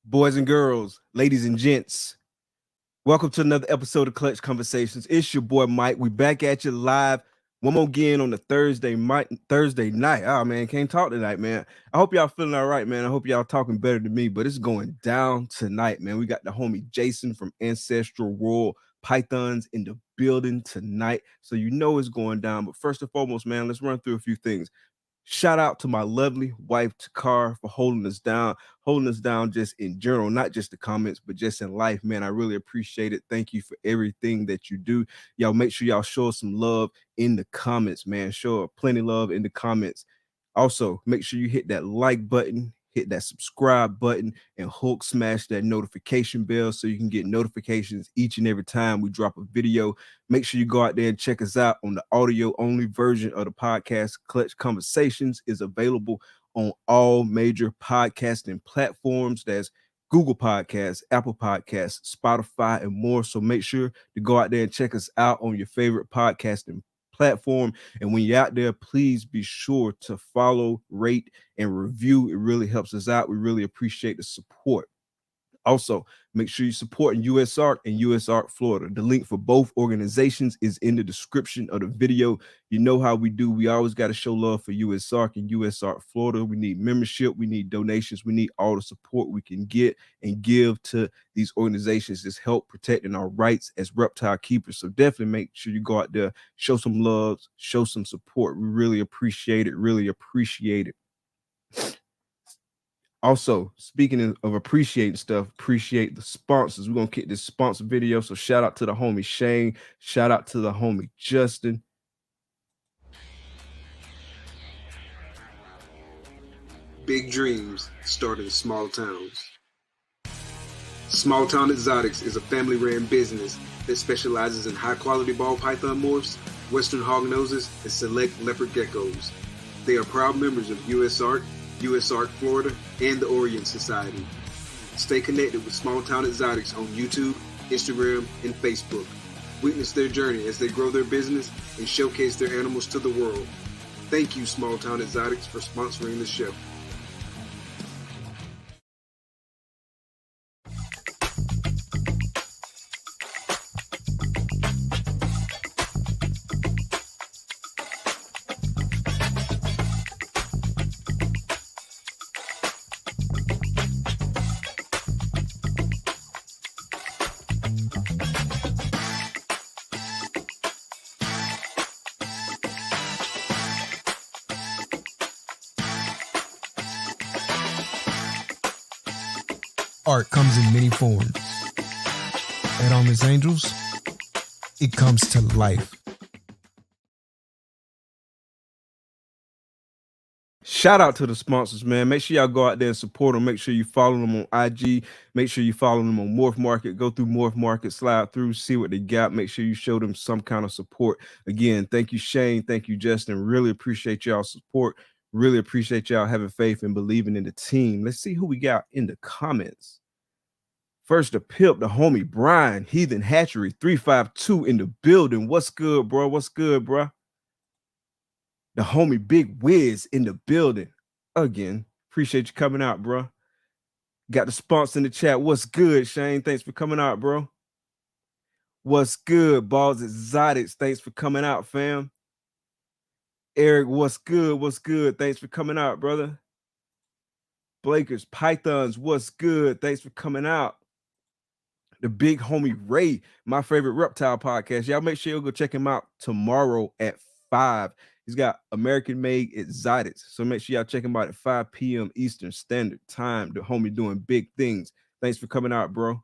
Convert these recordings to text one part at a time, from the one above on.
Boys and girls, ladies and gents, welcome to another episode of Clutch Conversations. It's your boy Mike. We back at you live one more again on the Thursday night. Oh man, can't talk tonight, man. I hope y'all feeling all right, man. I hope y'all talking better than me, but it's going down tonight, man. We got the homie Jason from Ancestral Royal Pythons in the building tonight, so you know it's going down. But first and foremost, man, let's run through a few things. Shout out to my lovely wife, Takar, for holding us down just in general, not just the comments, but just in life, man. I really appreciate it. Thank you for everything that you do. Y'all make sure y'all show us some love in the comments, man. Show her plenty love in the comments. Also, make sure you hit that like button, hit that subscribe button, and smash that notification bell so you can get notifications each and every time we drop a video. Make sure you go out there and check us out on the audio-only version of the podcast. Clutch Conversations is available on all major podcasting platforms. That's Google Podcasts, Apple Podcasts, Spotify, and more. So make sure to go out there and check us out on your favorite podcasting platform. And when you're out there, please be sure to follow, rate, and review. It really helps us out. We really appreciate the support. Also, make sure you support USARK and USARK Florida. The link for both organizations is in the description of the video. You know how we do. We always got to show love for USARK and USARK Florida. We need membership. We need donations. We need all the support we can get and give to these organizations that's help protecting our rights as reptile keepers. So definitely make sure you go out there, show some love, show some support. We really appreciate it. Really appreciate it. Also, speaking of appreciating stuff, appreciate the sponsors. We're going to kick this sponsor video. So shout out to the homie Shane. Shout out to the homie Justin. Big dreams start in small towns. Small Town Xotics is a family-ran business that specializes in high-quality ball python morphs, western hognoses, and select leopard geckos. They are proud members of USARK, USARK Florida, and the Orient Society. Stay connected with Small Town Xotics on YouTube, Instagram, and Facebook. Witness their journey as they grow their business and showcase their animals to the world. Thank you, Small Town Xotics, for sponsoring the show. Art comes in many forms. At Armless Angels, it comes to life. Shout out to the sponsors, man. Make sure y'all go out there and support them. Make sure you follow them on IG. Make sure you follow them on Morph Market. Go through Morph Market, slide through, see what they got. Make sure you show them some kind of support. Again, thank you, Shane. Thank you, Justin. Really appreciate y'all's support. Really appreciate y'all having faith and believing in the team. Let's see who we got in the comments. First, the pimp, the homie Brian, Heathen Hatchery 352 in the building. What's good, bro? What's good, bro? The homie Big Wiz in the building. Again, appreciate you coming out, bro. Got the sponsor in the chat. What's good, Shane? Thanks for coming out, bro. What's good, Balls Exotics? Thanks for coming out, fam. Eric, what's good? What's good? Thanks for coming out, brother. Blakers, Pythons, what's good? Thanks for coming out. The big homie Ray, my favorite reptile podcast. Y'all make sure you go check him out tomorrow at 5. He's got American-made Xotics. So make sure y'all check him out at 5 p.m. Eastern Standard Time. The homie doing big things. Thanks for coming out, bro.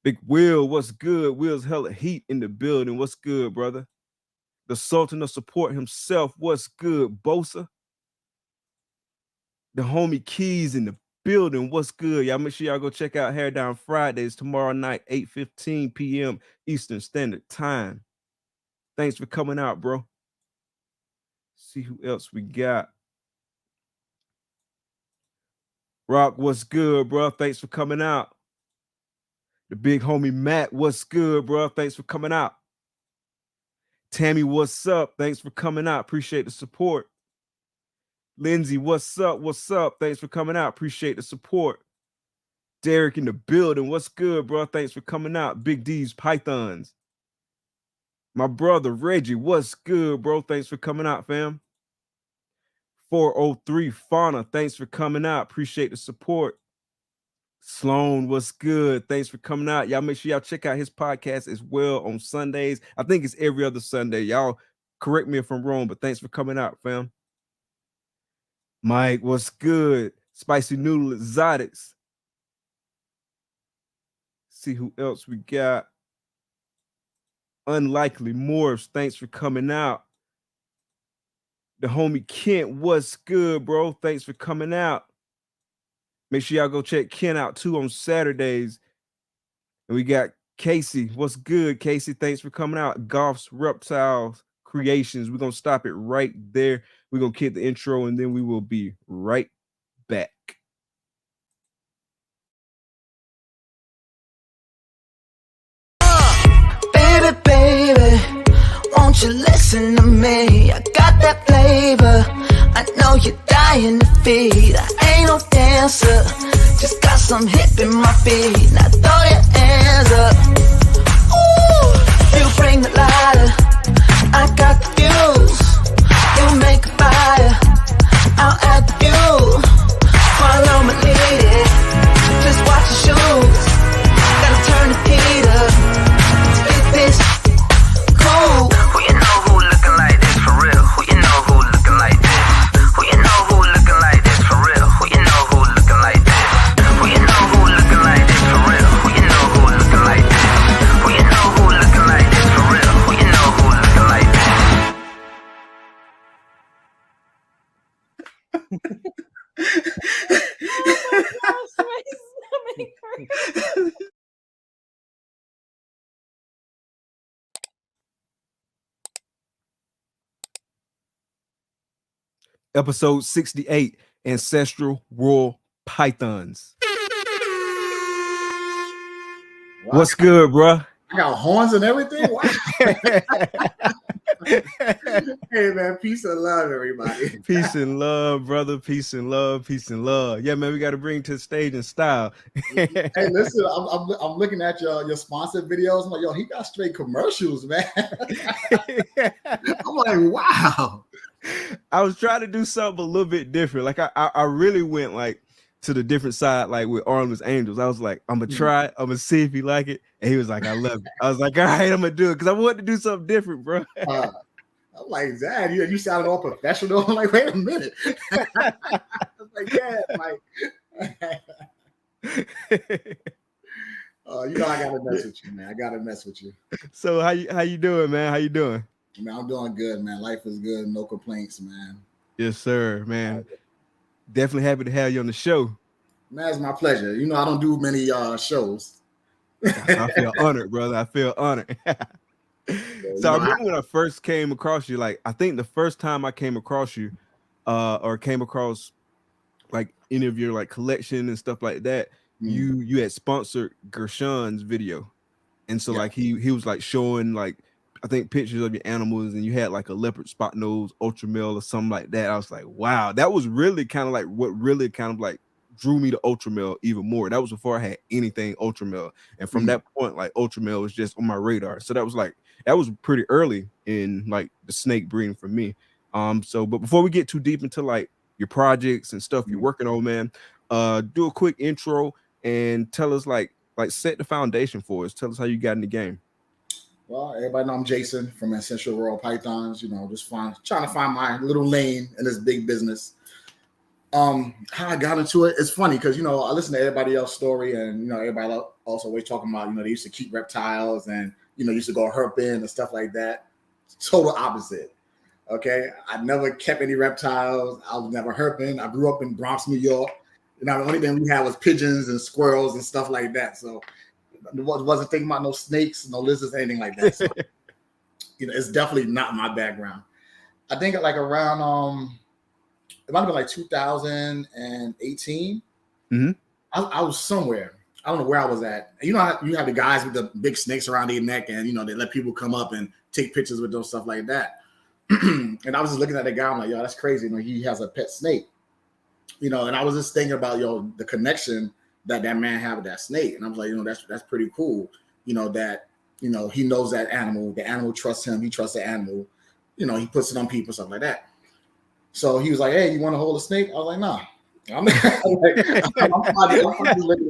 Big Will, what's good? Will's hella heat in the building. What's good, brother? The Sultan of Support himself, what's good, Bosa? The homie Keys in the building. What's good? Y'all make sure y'all go check out Hair Down Fridays tomorrow night, 8:15 p.m. Eastern Standard Time. Thanks for coming out, bro. See who else we got. Rock, what's good, bro? Thanks for coming out. The big homie Matt, what's good, bro? Thanks for coming out. Tammy, what's up? Thanks for coming out. Appreciate the support. Lindsay, what's up? What's up? Thanks for coming out. Appreciate the support. Derek in the building. What's good, bro? Thanks for coming out. Big D's Pythons. My brother Reggie, what's good, bro? Thanks for coming out, fam. 403 Fauna, thanks for coming out. Appreciate the support. Sloan, what's good? Thanks for coming out. Y'all make sure y'all check out his podcast as well on Sundays. I think it's every other Sunday. Y'all correct me if I'm wrong, but thanks for coming out, fam. Mike, what's good? Spicy Noodle Xotics. See who else we got. Unlikely Morphs, thanks for coming out. The homie Kent, what's good, bro? Thanks for coming out. Make sure y'all go check Kent out too on Saturdays. And we got Casey. What's good, Casey? Thanks for coming out. Golf's Reptiles Creations. We're going to stop it right there. We're going to kick the intro, and then we will be right back. Baby, won't you listen to me? I got that flavor. I know you're dying to feed. I ain't no dancer, just got some hip in my feet. Now throw your hands up. Ooh, you bring the lighter. I got the fuse. You make a fire. I'll add the fuel. Follow my lead. Just watch your shoes. Gotta turn the heat up. Spit this cool. Who you know who looking like this for real? Who you know who looking like this? Who you know who looking like this for real? Who you know who looking like this? Who you know who looking like this for real? Who you know who looking like this? Who you know who looking like this for real? Who you know who looking like this? Episode 68, Ancestral Royal Pythons. Wow. What's good, bro? I got horns and everything. Wow. Hey man, peace and love, everybody. Peace and love, brother. Peace and love. Peace and love. Yeah, man, we got to bring to the stage in style. Hey, listen, I'm looking at your sponsored videos. I'm like, yo, he got straight commercials, man. I'm like, wow. I was trying to do something a little bit different. Like I really went like to the different side, like with Armless Angels. I was like, I'm gonna try it. I'm gonna see if he like it. And he was like, I love it. I was like, all right, I'm gonna do it because I wanted to do something different, bro. I'm like, Dad, you sounded all professional. I'm like, wait a minute. I was like, yeah, like. You know, I gotta mess with you, man. I gotta mess with you. So how you doing, man? How you doing? Man, I'm doing good, man. Life is good. No complaints, man. Yes, sir, man. Definitely happy to have you on the show. Man, it's my pleasure. You know, I don't do many shows. I feel honored, brother. I feel honored. So I remember when I first came across you, like I think the first time I came across you, or came across like any of your like collection and stuff like that, you had sponsored Gershon's video. And so like he was like showing like I think pictures of your animals, and you had like a leopard spot nose ultra male or something like that. I was like, wow, that was really kind of like what really kind of like drew me to ultra male even more. That was before I had anything ultra male, and from that point, like ultra male was just on my radar. So that was pretty early in like the snake breeding for me. So but before we get too deep into like your projects and stuff you're working on, man, do a quick intro and tell us like set the foundation for us. Tell us how you got in the game. Well, everybody know I'm Jason from Ancestral Royal Pythons. You know, just trying to find my little lane in this big business. How I got into it, it's funny because, you know, I listen to everybody else's story, and, you know, everybody also always talking about, you know, they used to keep reptiles and, you know, used to go herping and stuff like that. Total opposite. Okay, I never kept any reptiles. I was never herping. I grew up in Bronx, New York. You know, the only thing we had was pigeons and squirrels and stuff like that. So wasn't thinking about no snakes, no lizards, anything like that. So it's definitely not my background. I think like around it might have been like 2018. Mm-hmm. I was somewhere. I don't know where I was at. You know how you have the guys with the big snakes around their neck, and they let people come up and take pictures with those stuff like that. And I was just looking at the guy. I'm like, yo, that's crazy. He has a pet snake. And I was just thinking about the connection that man had with that snake, and I was like, that's pretty cool. That he knows that animal. The animal trusts him. He trusts the animal. He puts it on people, stuff like that. So he was like, hey, you want to hold a snake? I was like, nah. I'm just looking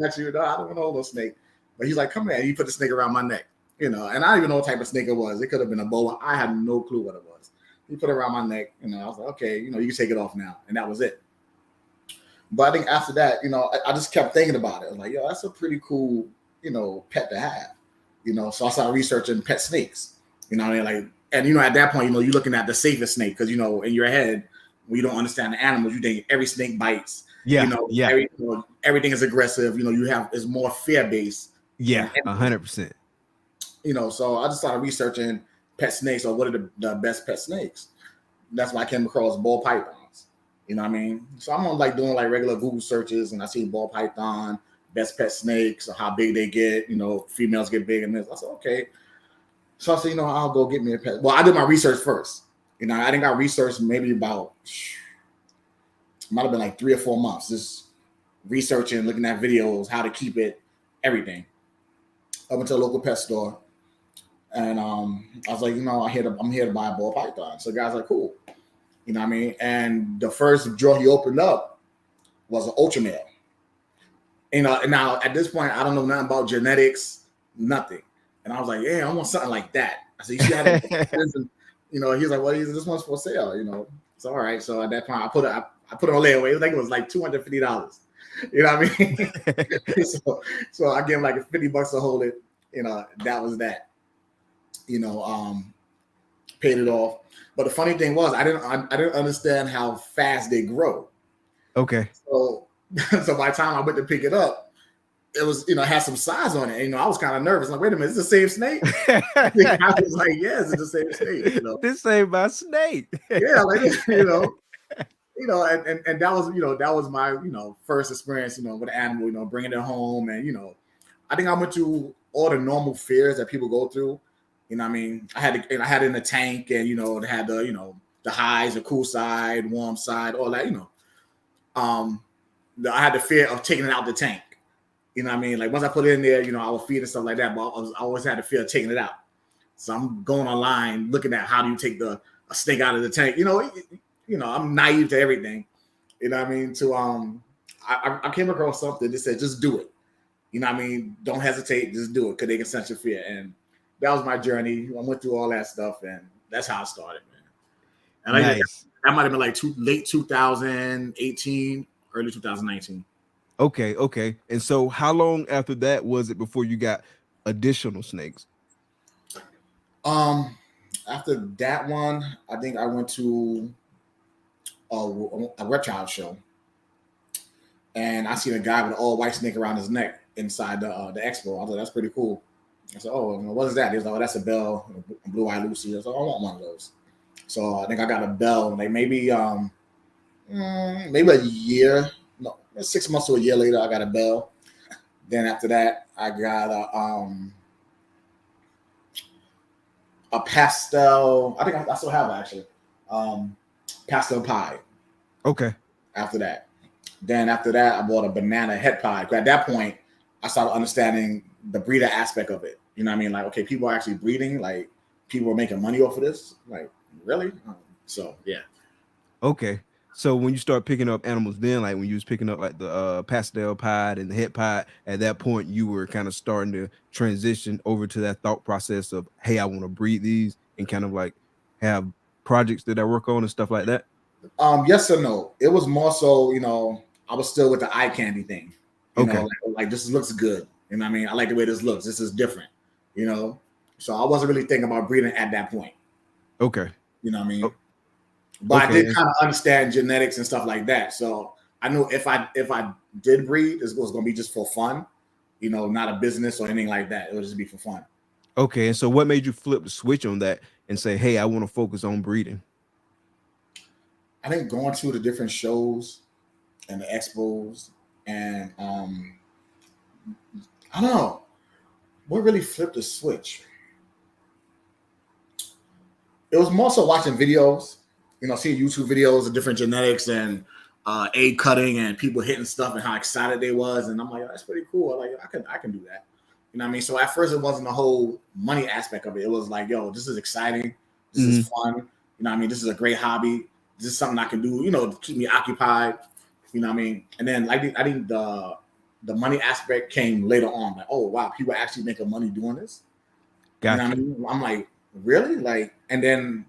at you. No, I don't want to hold a snake. But he's like, come here. And he put the snake around my neck. And I don't even know what type of snake it was. It could have been a boa. I had no clue what it was. He put it around my neck. I was like, okay, you can take it off now. And that was it. But I think after that, I just kept thinking about it. I was like, yo, that's a pretty cool, pet to have. So I started researching pet snakes. And at that point, you're looking at the safest snake because, in your head, when you don't understand the animals, you think every snake bites. Yeah. Everything is aggressive. It's more fear-based. Yeah, 100%. So I just started researching pet snakes or what are the best pet snakes. That's why I came across ball pythons. So I'm on doing regular Google searches, and I see ball python, best pet snakes, or how big they get. Females get big, and this. I said, okay. So I said, I'll go get me a pet. Well, I did my research first. I think I researched maybe about, might have been like 3 or 4 months, just researching, looking at videos, how to keep it, everything. I went to a local pet store, and I was like, I'm here to buy a ball python. So the guy's like, cool. And the first drawer he opened up was an ultra male. Now at this point, I don't know nothing about genetics, nothing. And I was like, yeah, I want something like that. I said, you see how that he's like, well, this one's for sale, It's all right. So at that point, I put it on layaway. I think it was like $250. You know what I mean? so I gave him like $50 to hold it. That was that. Paid it off. But the funny thing was, I didn't understand how fast they grow. Okay. So by the time I went to pick it up, it was, it had some size on it. And, I was kind of nervous. Like, wait a minute, is the same snake? I was like, yes, it's the same snake. This ain't my snake. Yeah, and that was my, first experience, with an animal, bringing it home. And, I think I went through all the normal fears that people go through. I had it in a tank, and, it had the highs, the cool side, warm side, all that, I had the fear of taking it out the tank. Like once I put it in there, I would feed and stuff like that, but I always had the fear of taking it out. So I'm going online looking at how do you take a snake out of the tank. I'm naive to everything. So I came across something that said, just do it. Don't hesitate, just do it, because they can sense your fear. And that was my journey. I went through all that stuff, and that's how I started, man. And nice. That might have been like late 2018, early 2019. Okay. And so how long after that was it before you got additional snakes? After that one, I think I went to a reptile show, and I seen a guy with an all white snake around his neck inside the expo. I thought that's pretty cool. I said, oh, what is that? He was like, oh, that's a bell, blue eye Lucy. I was like, I want one of those. So I think I got a bell, like maybe a year, 6 months to a year later, I got a bell. Then after that, I got a pastel. I think I still have it, actually. Pastel pie. Okay. After that. Then after that, I bought a banana head pie. At that point, I started understanding the breeder aspect of it. You know what I mean? Like, okay, people are actually breeding. Like, people are making money off of this. Like, really? So, yeah. Okay. So when you start picking up animals, then like when you was picking up like the pastel pied and the head pied, at that point you were kind of starting to transition over to that thought process of, hey, I want to breed these and kind of like have projects that I work on and stuff like that. Yes or no. It was more so, I was still with the eye candy thing. Okay. Like this looks good. You know what I mean? I like the way this looks. This is different. So I wasn't really thinking about breeding at that point. Okay. You know what I mean? But I Okay. did kind of understand genetics and stuff like that. So I knew if I did breed, it was going to be just for fun, you know, not a business or anything like that. It would just be for fun. Okay. And so what made you flip the switch on that and say, hey, I want to focus on breeding? I think going to the different shows and the expos and I don't know what really flipped the switch. It was more so watching videos, you know, seeing YouTube videos of different genetics and egg cutting and people hitting stuff and how excited they was, and I'm like, that's pretty cool. Like I can do that. You know what I mean? So at first it wasn't the whole money aspect of it. It was like, yo, this is exciting. This is fun. You know what I mean? This is a great hobby. This is something I can do, you know, to keep me occupied. You know what I mean? And then I think the money aspect came later on. Like, oh wow, people actually making money doing this. Gotcha. You know what I mean? I'm like, really? Like, and then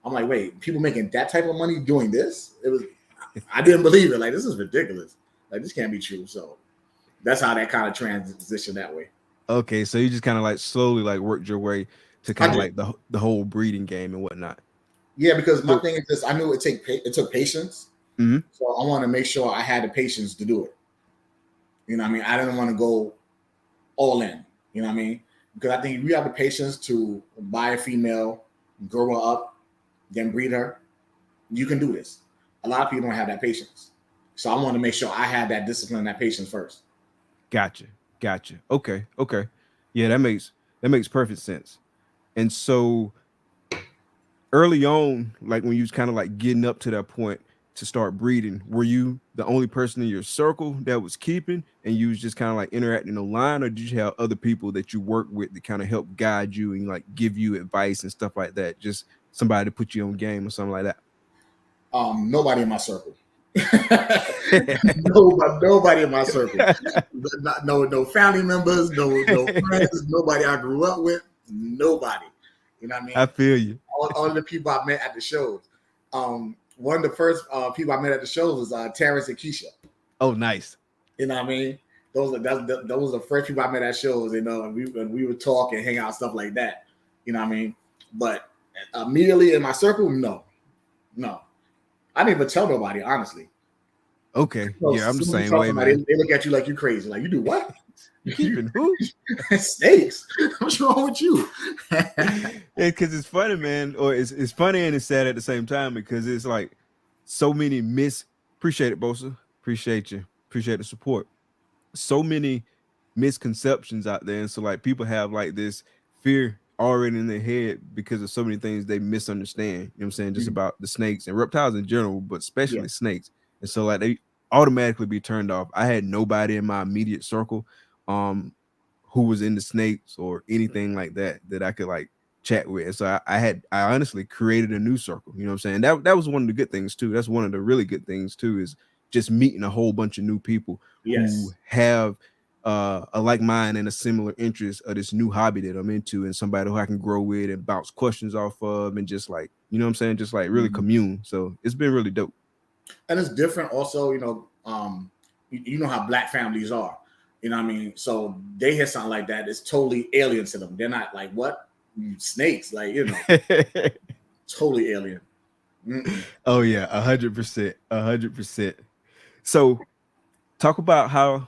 I'm like, wait, people making that type of money doing this? It was, I didn't believe it. Like, this is ridiculous. Like, this can't be true. So that's how that kind of transitioned that way. Okay, so you just kind of like slowly like worked your way to kind of like the whole breeding game and whatnot. Yeah, because my thing is this: I knew it took patience, Mhm. so I want to make sure I had the patience to do it. You know what I mean? I didn't want to go all in. You know what I mean? Because I think if you have the patience to buy a female, grow her up, then breed her, you can do this. A lot of people don't have that patience, so I want to make sure I had that discipline, that patience first. Gotcha. Okay. Yeah, that makes perfect sense. And so early on, like when you was kind of like getting up to that point to start breeding, were you the only person in your circle that was keeping and you was just kind of like interacting online, or did you have other people that you work with that kind of help guide you and like give you advice and stuff like that? Just somebody to put you on game or something like that? Nobody in my circle. nobody in my circle. No family members, no friends, nobody I grew up with, nobody. You know what I mean? I feel you. All the people I met at the shows. One of the first people I met at the shows was Terrence and Keisha. Oh, nice. You know what I mean? Those were the first people I met at shows, you know, and we would talk and hang out, stuff like that. You know what I mean? But immediately in my circle, no. I didn't even tell nobody, honestly. Okay. So Yeah, I'm the same somebody, way, man. They look at you like you crazy. Like, you do what? You keeping who? Snakes. What's wrong with you? Yeah, because it's funny, man, or it's funny and it's sad at the same time because it's like so many appreciate it, Bosa. Appreciate you. Appreciate the support. So many misconceptions out there. And so like people have like this fear already in their head because of so many things they misunderstand. You know what I'm saying? Just about the snakes and reptiles in general, but especially snakes. And so like they automatically be turned off. I had nobody in my immediate circle who was into snakes or anything like that I could like chat with. And so I honestly created a new circle. You know what I'm saying? That was one of the good things too. That's one of the really good things too, is just meeting a whole bunch of new people who have a like mind and a similar interest of this new hobby that I'm into, and somebody who I can grow with and bounce questions off of, and just like, you know what I'm saying, just like really commune. So it's been really dope. And it's different also, you know, you know how Black families are, you know what I mean? So they hear something like that, it's totally alien to them. They're not like, what? Snakes, like, you know, totally alien. Oh yeah, 100%. So talk about how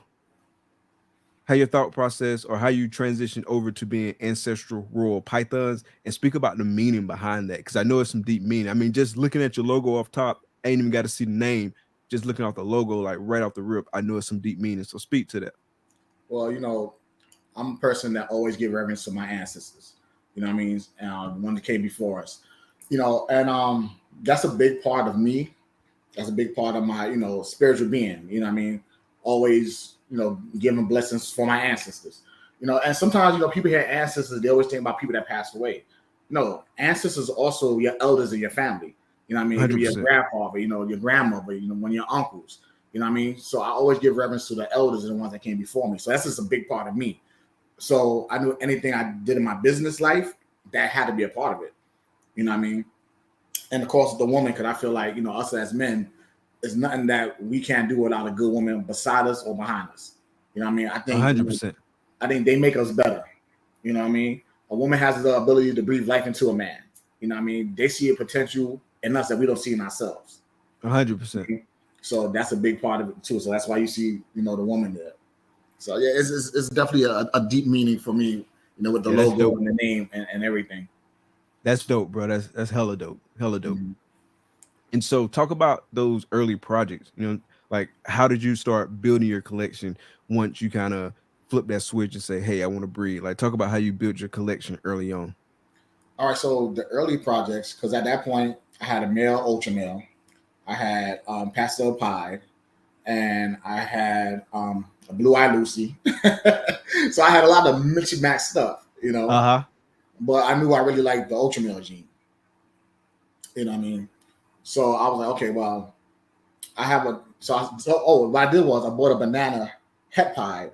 your thought process or how you transitioned over to being ancestral royal pythons, and speak about the meaning behind that, because I know it's some deep meaning. I mean, just looking at your logo off top, I ain't even got to see the name. Just looking off the logo, like right off the rip, I know it's some deep meaning. So speak to that. Well, you know, I'm a person that always give reverence to my ancestors. You know what I mean? The one that came before us. You know, and that's a big part of me. That's a big part of my, you know, spiritual being. You know what I mean? Always, you know, giving blessings for my ancestors. You know, and sometimes, you know, people hear ancestors, they always think about people that passed away. No, ancestors are also your elders in your family. You know what I mean? It could be your grandfather, you know, your grandmother, you know, one of your uncles. You know what I mean? So I always give reverence to the elders and the ones that came before me. So that's just a big part of me. So I knew anything I did in my business life, that had to be a part of it. You know what I mean? And of course, the woman, because I feel like, you know, us as men, there's nothing that we can't do without a good woman beside us or behind us. You know what I mean? I think 100%. I think they make us better. You know what I mean? A woman has the ability to breathe life into a man. You know what I mean? They see a potential in us that we don't see in ourselves. 100%. So that's a big part of it too. So that's why you see, the woman there. So yeah, it's definitely a deep meaning for me, with the logo and the name and everything. That's dope, bro. That's hella dope. Hella dope. Mm-hmm. And so talk about those early projects, like how did you start building your collection once you kind of flip that switch and say, hey, I want to breed? Like talk about how you built your collection early on. All right, so the early projects, because at that point I had a male ultra male, I had pastel pie, and I had a blue eye Lucy. So I had a lot of mix and match stuff, Uh-huh. But I knew I really liked the ultra male gene. You know what I mean? So I was like, okay, well, I have what I did was I bought a banana het pie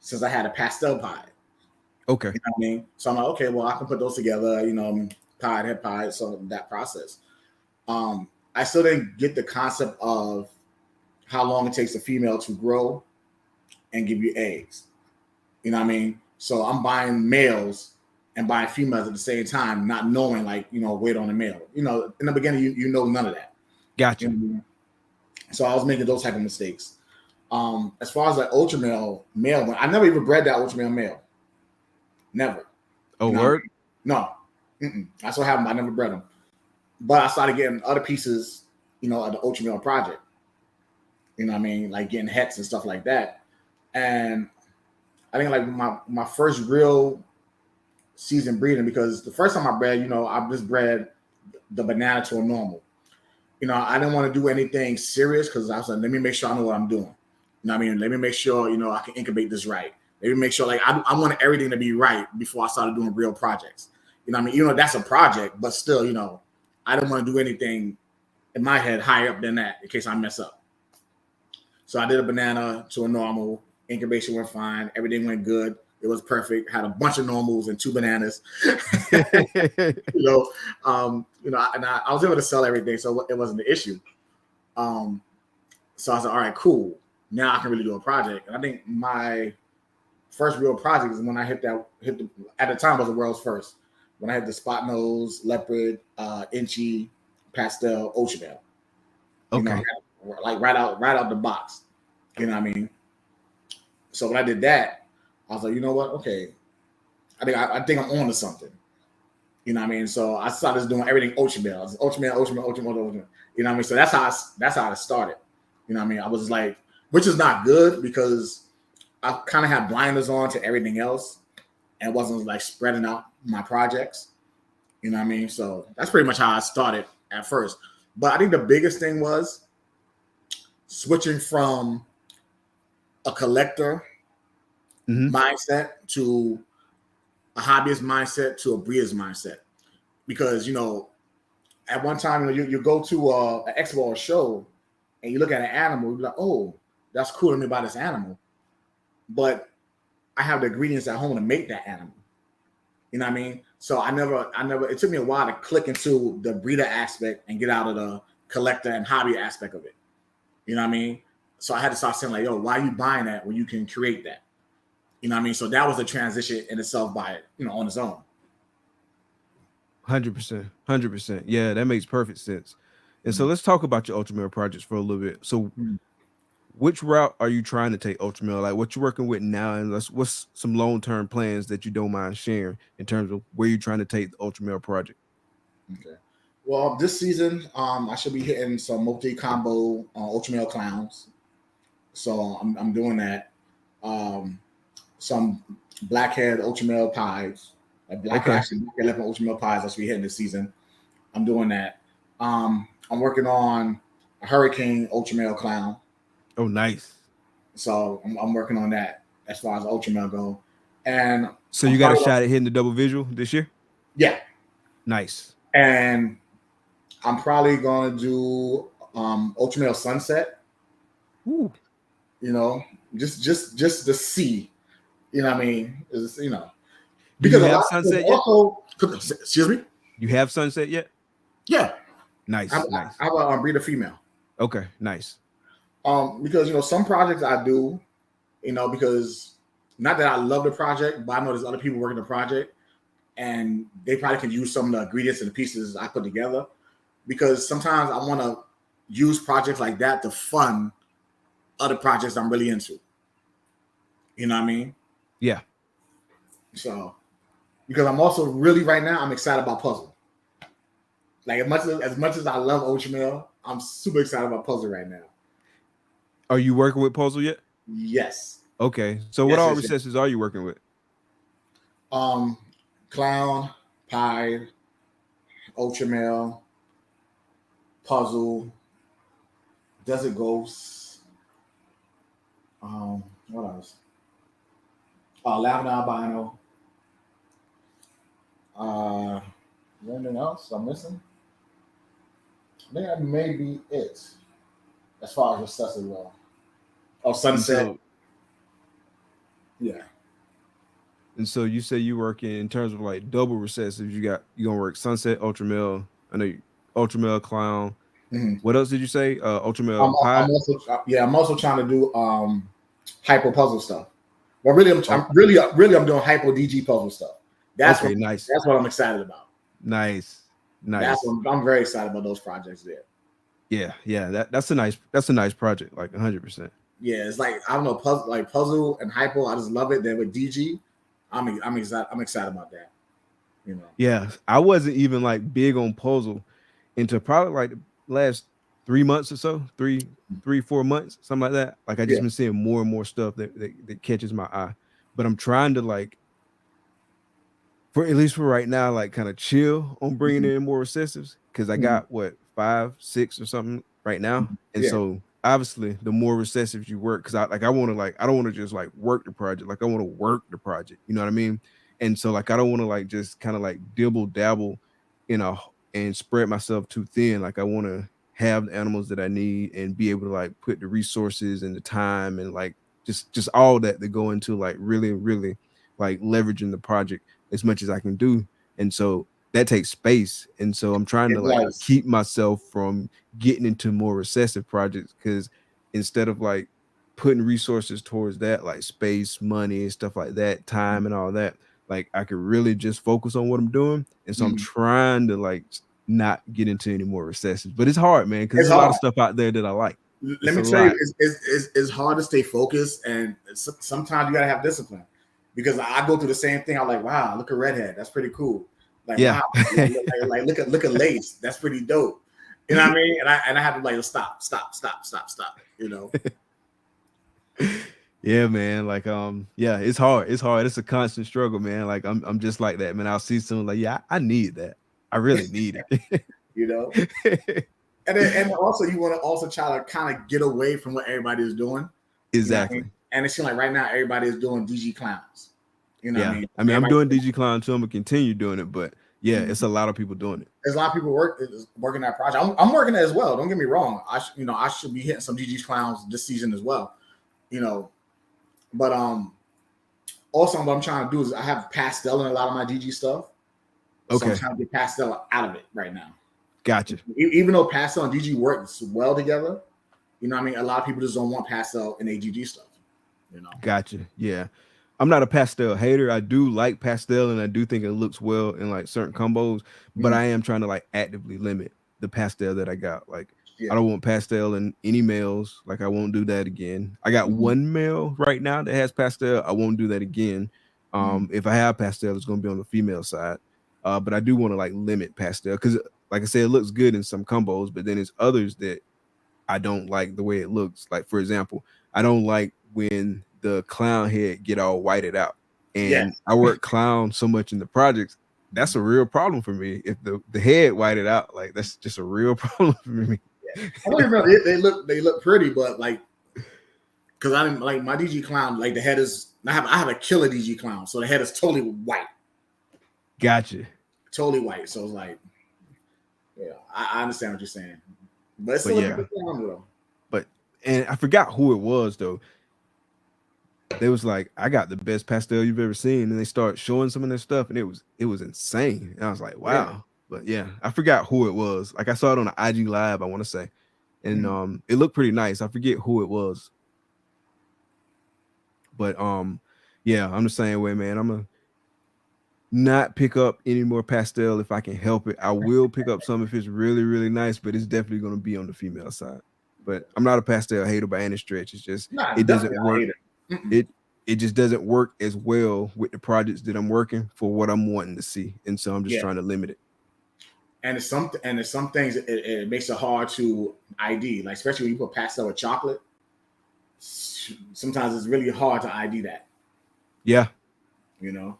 since I had a pastel pie. Okay. You know what I mean? So I'm like, okay, well, I can put those together, pie, het pie, so that process. I still didn't get the concept of how long it takes a female to grow and give you eggs. You know what I mean? So I'm buying males and buying females at the same time, not knowing wait on the male. In the beginning, you know none of that. Gotcha. You know what I mean? So I was making those type of mistakes. As far as like ultra male, I never even bred that ultra male. Never. Oh, word? No. That's what happened. I never bred them. But I started getting other pieces, of the ultra male project. You know what I mean? Like getting hets and stuff like that. And I think like my first real season breeding, because the first time I bred, I just bred the banana to a normal. I didn't want to do anything serious because I was like, let me make sure I know what I'm doing. You know what I mean? Let me make sure, I can incubate this right. Let me make sure like I wanted everything to be right before I started doing real projects. You know what I mean? That's a project, but still, I didn't want to do anything in my head higher up than that in case I mess up. So I did a banana to a normal. Incubation went fine. Everything went good. It was perfect. Had a bunch of normals and 2 bananas. And I was able to sell everything, so it wasn't the issue. So I was like, all right, cool. Now I can really do a project. And I think my first real project is when I hit at the time was the world's first. When I had the spot nose, leopard, inchy, pastel, ultra male. Okay. Like right out the box. You know what I mean? So when I did that, I was like, you know what? Okay, I think I'm on to something. You know what I mean? So I started doing everything ultra male. Ultra male. You know what I mean? So that's how it started. You know what I mean? I was like, which is not good because I kind of had blinders on to everything else and wasn't like spreading out my projects. You know what I mean? So that's pretty much how I started at first. But I think the biggest thing was switching from a collector mindset to a hobbyist mindset to a breeder's mindset. Because, at one time, you go to an expo or show and you look at an animal, you're like, oh, that's cool. Let me buy this animal. But I have the ingredients at home to make that animal. You know what I mean? So I never, it took me a while to click into the breeder aspect and get out of the collector and hobby aspect of it. You know what I mean? So I had to start saying like, yo, why are you buying that when you can create that? You know what I mean? So that was a transition in itself by it, on its own. 100%. Yeah, that makes perfect sense. And so let's talk about your ultra male projects for a little bit. So which route are you trying to take ultra male? Like what you're working with now, and what's some long-term plans that you don't mind sharing in terms of where you're trying to take the ultra male project? Okay. Well, this season, I should be hitting some multi-combo ultra male clowns. So I'm doing that. Some blackhead ultra male pies. Actually black ultra male pies that should be hitting this season. I'm doing that. I'm working on a hurricane ultra male clown. Oh, nice. So I'm working on that as far as ultra male go. And so you got a shot at hitting the double visual this year? Yeah. Nice. And I'm probably going to do ultra male sunset. Ooh. Just to see. You know what I mean? Because Do you have sunset yet? Excuse me? You have sunset yet? Yeah. Nice. I have a breeder female. Okay, nice. Because some projects I do, because not that I love the project, but I know there's other people working the project and they probably can use some of the ingredients and the pieces I put together. because sometimes I want to use projects like that to fund other projects I'm really into. You know what I mean? Yeah. So, because I'm also really right now, I'm excited about puzzle. Like as much as I love Oatmeal, I'm super excited about puzzle right now. Are you working with puzzle yet? Yes. Okay. So what all recesses are you working with? Clown, Pie, Oatmeal, Puzzle, Desert Ghosts. What else? Lavender Albino. Is there anything else I'm missing? I think that may be it as far as recessive go. Oh, Sunset. Yeah. And so you say you work in terms of like double recessives. You gonna work Sunset, Ultramel. I know you, Ultramel, Clown. Mm-hmm. What else did you say? Ultramel Pie. I'm also trying to do hypo puzzle stuff. But really, I'm doing hypo DG puzzle stuff. That's okay, nice. That's what I'm excited about. Nice. I'm very excited about those projects there. Yeah. That's a nice project, like 100%. Yeah, it's like I don't know, puzzle and hypo. I just love it. Then with DG, I'm excited about that. You know. Yeah, I wasn't even like big on puzzle until probably like the last 3 months or so, 4 months, something like that. Like I just been seeing more and more stuff that catches my eye. But I'm trying to like, for at least for right now, like kind of chill on bringing in more recessives because I got what 5, 6 or something right now, and so obviously the more recessives you work, because I want to I don't want to just like work the project, like I want to work the project, you know what I mean? And so like I don't want to like just kind of like dibble dabble, and spread myself too thin. Like I want to have the animals that I need and be able to like put the resources and the time and like just all that go into like really like leveraging the project as much as I can do. And so that takes space. And so I'm trying to like keep myself from getting into more recessive projects, because instead of like putting resources towards that, like space, money, and stuff like that, time and all that, like I could really just focus on what I'm doing. And so I'm trying to like not get into any more recessives. But it's hard, man, because there's a lot of stuff out there that I like. Let me tell you, it's hard to stay focused, and sometimes you gotta have discipline. Because I go through the same thing. I'm like, wow, look at Redhead. That's pretty cool. Like, wow, like look at Lace. That's pretty dope. You know what I mean? And I have to like stop. You know. Yeah, man. Like, it's hard. It's a constant struggle, man. Like, I'm just like that, man. I'll see someone like, yeah, I need that. I really need it. You know. And also you want to also try to kind of get away from what everybody is doing. Exactly. You know, and it seems like right now everybody is doing DG Clowns. You know what I mean? I'm doing DG Clown too. I'm gonna continue doing it, but it's a lot of people doing it. There's a lot of people working that project. I'm working it as well. Don't get me wrong. I should be hitting some DG Clowns this season as well. You know, but also what I'm trying to do is I have pastel in a lot of my DG stuff. So I'm trying to get pastel out of it right now. Gotcha. Even though pastel and DG work well together, you know what I mean? A lot of people just don't want pastel and AGG stuff. You know. Gotcha. Yeah. I'm not a pastel hater. I do like pastel and I do think it looks well in like certain combos, but I am trying to like actively limit the pastel that I got. Like I don't want pastel in any males. Like I won't do that again. I got one male right now that has pastel. I won't do that again. If I have pastel, it's going to be on the female side. But I do want to like limit pastel because like I said, it looks good in some combos, but then there's others that I don't like the way it looks. Like, for example, I don't like when the clown head get all whited out. And I work clown so much in the projects. That's a real problem for me. If the head whited out, like that's just a real problem for me. I don't even know. They look pretty, but like, because I didn't like my DG clown. Like the head is. I have a killer DG clown, so the head is totally white. Gotcha. Totally white. So it's like, I understand what you're saying, but it's still a good clown though. And I forgot who it was though. They was like, I got the best pastel you've ever seen, and they start showing some of their stuff, and it was insane. And I was like, wow. But I forgot who it was. Like I saw it on the IG Live, I want to say, and it looked pretty nice. I forget who it was, but I'm the same way, man. not pick up any more pastel if I can help it. I will pick up some if it's really, really nice, but it's definitely going to be on the female side. But I'm not a pastel hater by any stretch. It's just Nah, it doesn't definitely not work. hater. It just doesn't work as well with the projects that I'm working for what I'm wanting to see, and so I'm just trying to limit it. And it's some things it makes it hard to ID, like especially when you put pastel with chocolate. Sometimes it's really hard to ID that. Yeah. You know.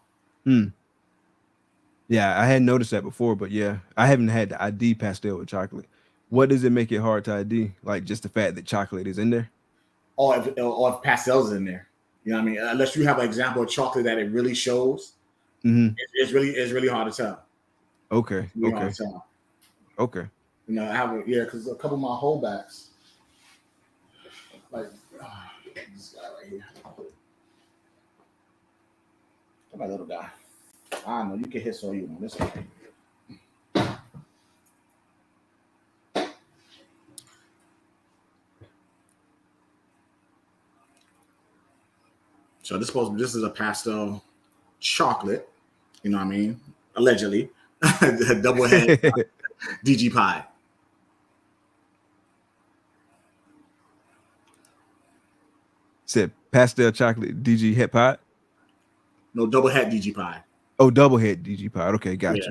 Yeah, I hadn't noticed that before, but yeah, I haven't had the ID pastel with chocolate. What does it make it hard to ID? Like just the fact that chocolate is in there? Or if pastel's in there. You know what I mean? Unless you have an example of chocolate that it really shows, it's really hard to tell. Okay. Really Okay. hard to tell. Okay. You know, I have because a couple of my holdbacks, like this guy right here. My little guy. I know you can hit so you want this one. So this is a pastel chocolate, you know what I mean? Allegedly, double head DG pie. Said pastel chocolate DG head pie. No, double head DG pie. Oh, double head DG pie. Okay, gotcha. Yeah.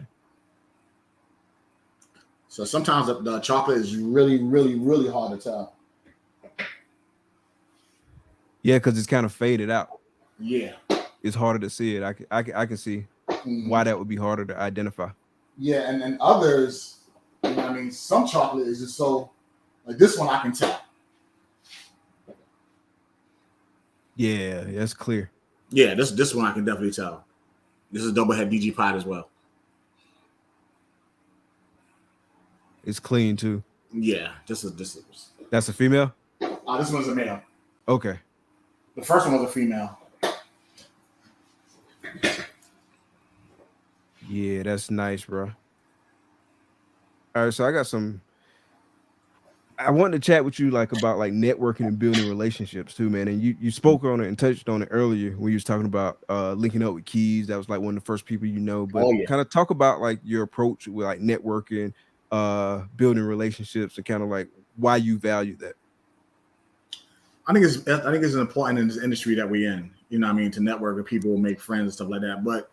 So sometimes the chocolate is really, really, really hard to tell. Yeah, because it's kind of faded out. Yeah, it's harder to see it. I can see why that would be harder to identify. Yeah, and then others, you know what I mean, some chocolate is just so like this one I can tell. Yeah, that's clear. Yeah, this one I can definitely tell. This is double head DG pie as well. It's clean too. Yeah, this is. That's a female? This one's a male. Okay. The first one was a female. Yeah, that's nice, bro. All right, so I wanted to chat with you like about like networking and building relationships too, man. And you spoke on it and touched on it earlier when you was talking about linking up with Keys. That was like one of the first people you know. But kind of talk about like your approach with like networking, building relationships, and kind of like why you value that. I think it's important in this industry that we're in. You know what I mean? To network with people, make friends and stuff like that. But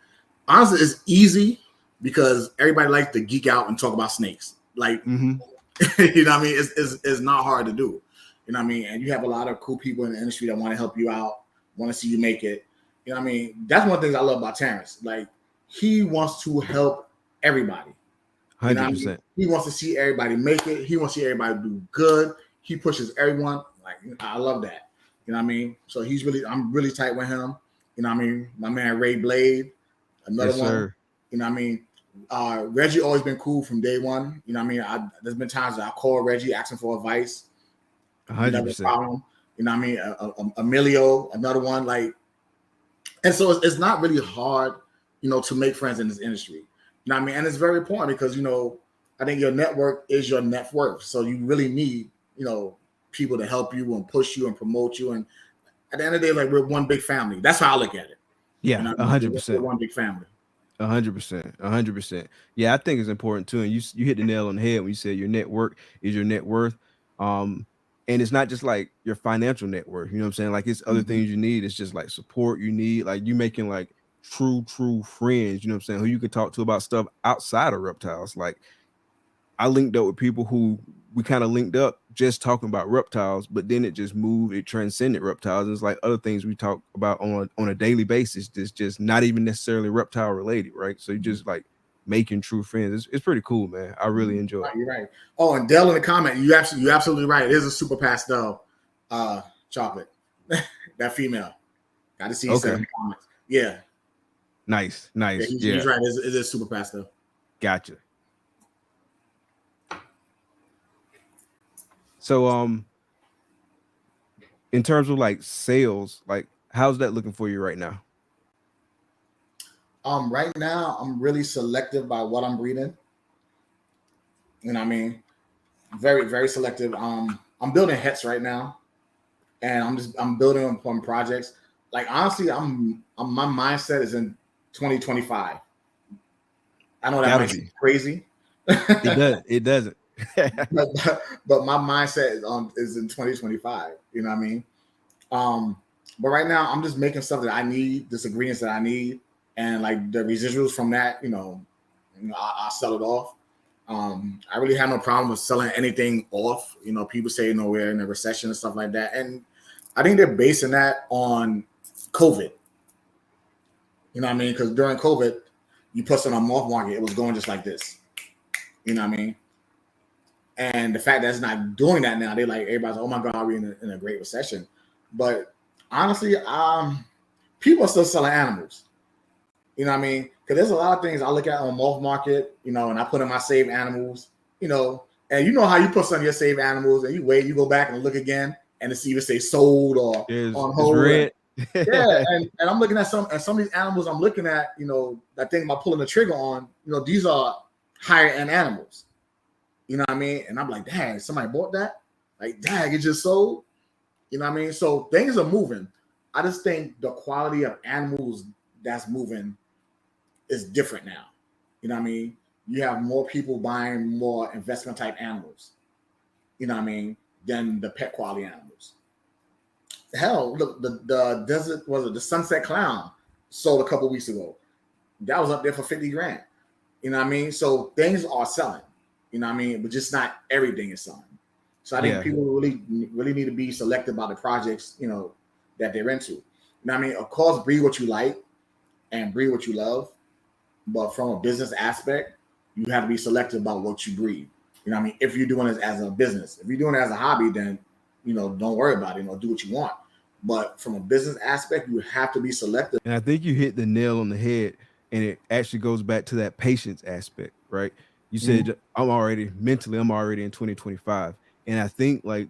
honestly, it's easy because everybody likes to geek out and talk about snakes. Like, you know what I mean? It's not hard to do. You know what I mean? And you have a lot of cool people in the industry that want to help you out, want to see you make it. You know what I mean? That's one of the things I love about Terrence. Like, he wants to help everybody. 100%. You know what I mean? He wants to see everybody make it. He wants to see everybody do good. He pushes everyone. Like, I love that. You know what I mean? So I'm really tight with him. You know what I mean? My man Ray Blade, another one. Sir. You know what I mean? Reggie always been cool from day one. You know what I mean? There's been times that I call Reggie asking for advice. 100%. Problem. You know what I mean? Emilio, another one. Like, and so it's not really hard, you know, to make friends in this industry. You know what I mean? And it's very important because, you know, I think your network is your net worth. So you really need, you know, people to help you and push you and promote you. And at the end of the day, like, we're one big family. That's how I look at it. Yeah, you know 100%. We're one big family. 100%. Yeah, I think it's important too. And you hit the nail on the head when you said your network is your net worth. And it's not just like your financial net worth. You know what I'm saying? Like, it's other things you need. It's just like support you need. Like, you making like true friends. You know what I'm saying? Who you can talk to about stuff outside of reptiles. Like, I linked up with people who we kind of linked up just talking about reptiles, but then it just moved, it transcended reptiles. And it's like other things we talk about on a daily basis that's just not even necessarily reptile related, right? So you just like making true friends. It's pretty cool, man. I really enjoy it. You're right. Oh, and Dell in the comment, you're absolutely right. It is a super pastel chocolate. That female. Got to see you in the comments. Yeah. Nice. Yeah, he's right. It is super pastel. Gotcha. So in terms of like sales, like how's that looking for you right now? Right now I'm really selective by what I'm breeding. You know what I mean? Very, very selective. I'm building hets right now, and I'm building upon projects. Like, honestly, my mindset is in 2025. I know that Gotta might be. seem crazy. It doesn't. but, but my mindset is in 2025. You know what I mean? But right now I'm just making stuff that I need, this ingredients that I need, and like the residuals from that, I sell it off. I really have no problem with selling anything off. People say we're in a recession and stuff like that, and I think they're basing that on COVID. You know what I mean? Because during COVID, you put something on off market, it was going just like this. You know what I mean? And the fact that it's not doing that now, they're like, everybody's like, oh my God, we're in a great recession. But honestly, people are still selling animals. You know what I mean? Because there's a lot of things I look at on Morph Market, and I put in my saved animals, and you know how you put some of your saved animals and you wait, you go back and look again and to see if it say sold or on hold. Red. Yeah, and I'm looking at some of these animals I'm looking at, that thing about pulling the trigger on, these are higher end animals. You know what I mean? And I'm like, dang, somebody bought that? Like, dang, it just sold? You know what I mean? So things are moving. I just think the quality of animals that's moving is different now. You know what I mean? You have more people buying more investment type animals, you know what I mean, than the pet quality animals. Hell, look, the desert, was it the Sunset Clown sold a couple weeks ago. That was up there for 50 grand. You know what I mean? So things are selling, you know what I mean? But just not everything is selling. So I think people really need to be selective about the projects, that they're into. You know what I mean? Of course, breed what you like and breed what you love. But from a business aspect, you have to be selective about what you breed. You know what I mean? If you're doing it as a business. If you're doing it as a hobby, then, don't worry about it. Do what you want. But from a business aspect, you have to be selective. And I think you hit the nail on the head. And it actually goes back to that patience aspect, right? You said I'm already in 2025. And I think like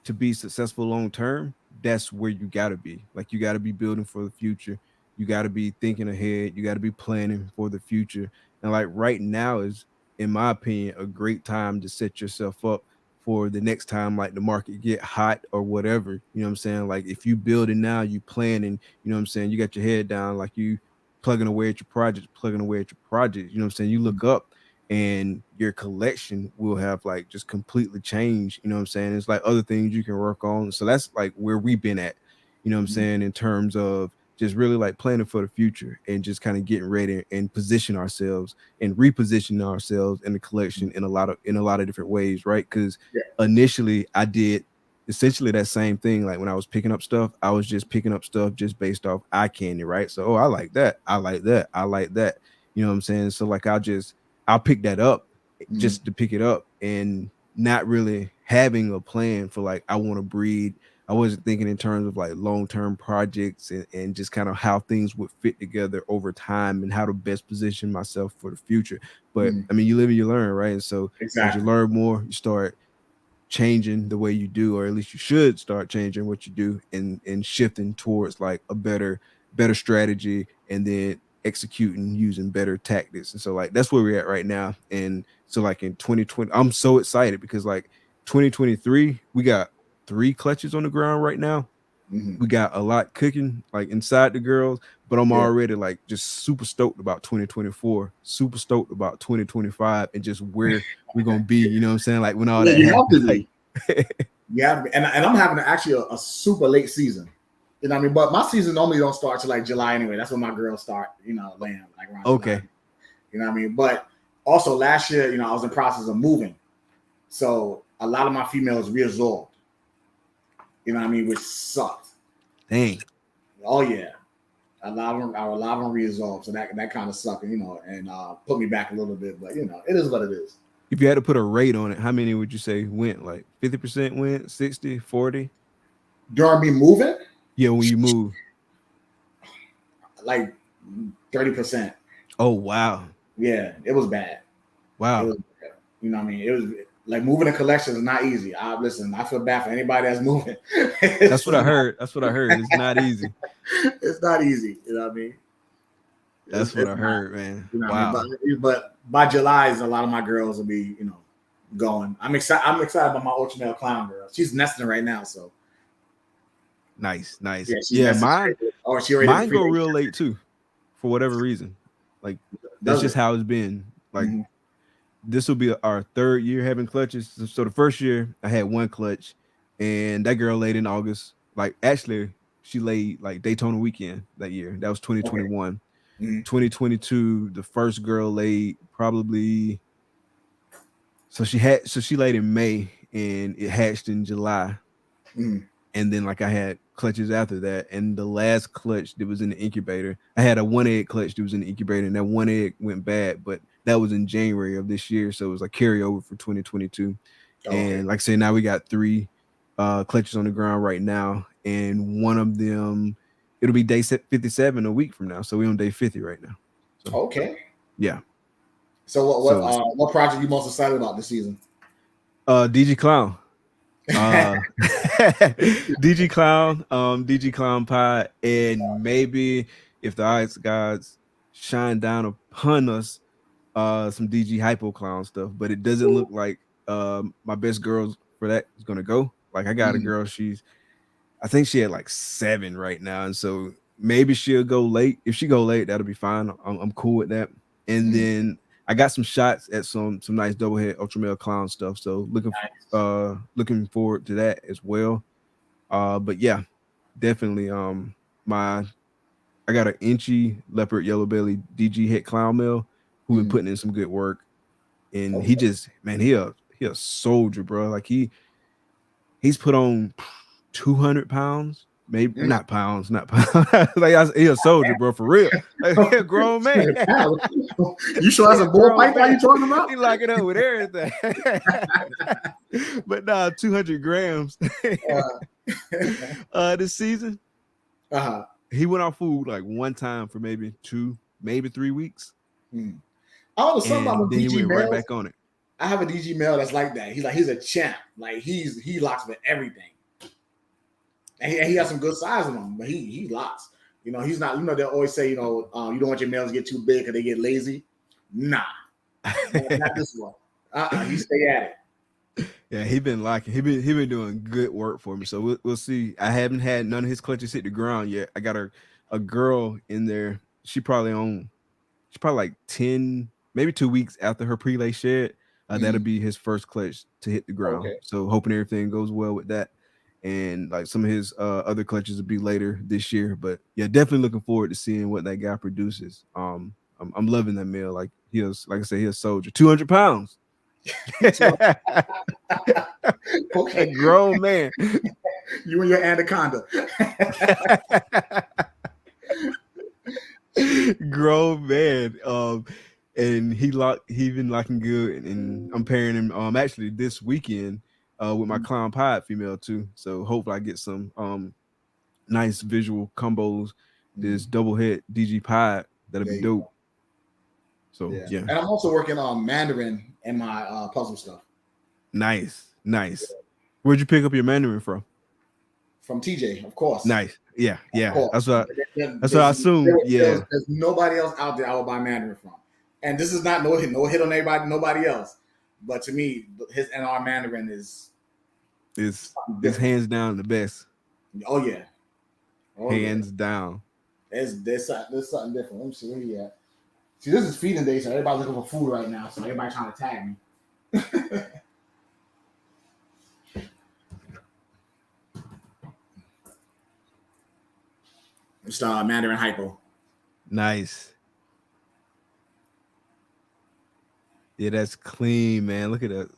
to be successful long term, that's where you gotta be. Like you gotta be building for the future. You gotta be thinking ahead. You gotta be planning for the future. And like right now is, in my opinion, a great time to set yourself up for the next time like the market get hot or whatever. You know what I'm saying? Like if you building now, you planning, you know what I'm saying? You got your head down, like you plugging away at your projects, you know what I'm saying? You look up and your collection will have like just completely changed. You know what I'm saying? It's like other things you can work on. So that's like where we've been at, you know what I'm saying, in terms of just really like planning for the future and just kind of getting ready and position ourselves and reposition ourselves in the collection in a lot of different ways, right? Because initially I did essentially that same thing. Like when I was picking up stuff, I was just picking up stuff just based off eye candy, right? So I like that, I like that, I like that, you know what I'm saying? So like I'll pick that up just to pick it up and not really having a plan for like I want to breed. I wasn't thinking in terms of like long-term projects and just kind of how things would fit together over time and how to best position myself for the future. But I mean, you live and you learn, right? And so as you learn more, you start changing the way you do, or at least you should start changing what you do and shifting towards like a better strategy and then executing using better tactics. And so like that's where we're at right now. And so like in 2020, I'm so excited because like 2023, we got 3 clutches on the ground right now. We got a lot cooking like inside the girls, but I'm already like just super stoked about 2024, super stoked about 2025 and just where we're gonna be, you know what I'm saying? Like when all that happens. Like, yeah, and I'm having actually a super late season. You know what I mean? But my season normally don't start till like July anyway. That's when my girls start, laying like around July. You know what I mean? But also last year, I was in the process of moving. So a lot of my females reabsorbed. You know what I mean? Which sucked. Dang. Oh yeah. A lot of them reabsorbed. So that kind of sucked, and put me back a little bit. But it is what it is. If you had to put a rate on it, how many would you say went? Like 50% went, 60, 40? During me moving? Yeah, when you move. Like 30%. Oh wow. Yeah, it was bad. Wow. It was bad. You know what I mean? It was like moving a collection is not easy. I feel bad for anybody that's moving. That's what I heard. It's not easy. It's not easy. You know what I mean? That's what I heard, man. You know wow. what I mean? But by July, a lot of my girls will be, going. I'm excited about my Ultra Male Clown girl. She's nesting right now, so nice. Yeah, Mine she already go real late too, for whatever reason. Like That's just how it's been. Like this will be our third year having clutches. So the first year I had one clutch, and that girl laid in August. Like actually, she laid like Daytona weekend that year. That was 2021. 2022, the first girl laid probably. So she laid in May and it hatched in July. And then like I had clutches after that, and the last clutch that was in the incubator, I had a 1 egg clutch that was in the incubator, and that 1 egg went bad, but that was in January of this year, so it was like carryover for 2022. And like I said, now we got 3 clutches on the ground right now, and one of them it'll be day 57 a week from now, so we're on day 50 right now. So, yeah. So what project you most excited about this season? DG Clown. DG Clown Pie, and maybe if the ice gods shine down upon us, some DG Hypo Clown stuff, but it doesn't look like my best girls for that is gonna go. Like I got a girl, I think she had like 7 right now, and so maybe she'll go late. If she go late, that'll be fine. I'm cool with that. And then I got some shots at some nice double head ultra male clown stuff. So looking forward to that as well. But yeah, definitely I got an inchy leopard yellow belly DG head clown male who been putting in some good work. And he just, man, he a soldier, bro. Like he's put on 200 pounds. Maybe not pounds. Like he a soldier, bro, for real. Like, he a grown man. You sure that's a bull python you talking about? He lock it up with everything. But nah, 200 grams. This season, he went off food like one time for maybe 2, maybe 3 weeks. I don't know something about then DG he went males. right back on it. I have a DG male that's like that. He's a champ. Like he locks with everything. And he has some good size in him, but he locks. You know, he's not, they always say, you don't want your males to get too big because they get lazy. Nah. Not this one. He stay at it. Yeah, he been locking. He been doing good work for me. So we'll see. I haven't had none of his clutches hit the ground yet. I got a girl in there. She's probably like 10, maybe 2 weeks after her pre-lay shed. That'll be his first clutch to hit the ground. So hoping everything goes well with that. And like some of his other clutches will be later this year, but yeah, definitely looking forward to seeing what that guy produces. I'm loving that male. Like like I said, he's a soldier. 200 pounds. A grown man. You and your anaconda. Grown man. And he been locking good, and I'm pairing him actually this weekend with my clown pod female too. So hopefully I get some nice visual combos. This double head DG pod that'll be dope. So yeah. And I'm also working on Mandarin and my puzzle stuff. Nice. Where'd you pick up your Mandarin from? From TJ, of course. Nice. Yeah. That's what I assumed. There's nobody else out there I would buy Mandarin from. And this is not no hit on nobody else. But to me, his NR Mandarin is hands down the best. Oh yeah. Hands down. There's something different. Let me see where he at. See, this is feeding day, so everybody's looking for food right now. So everybody trying to tag me. It's Mandarin Hypo. Nice. Yeah, that's clean, man. Look at that.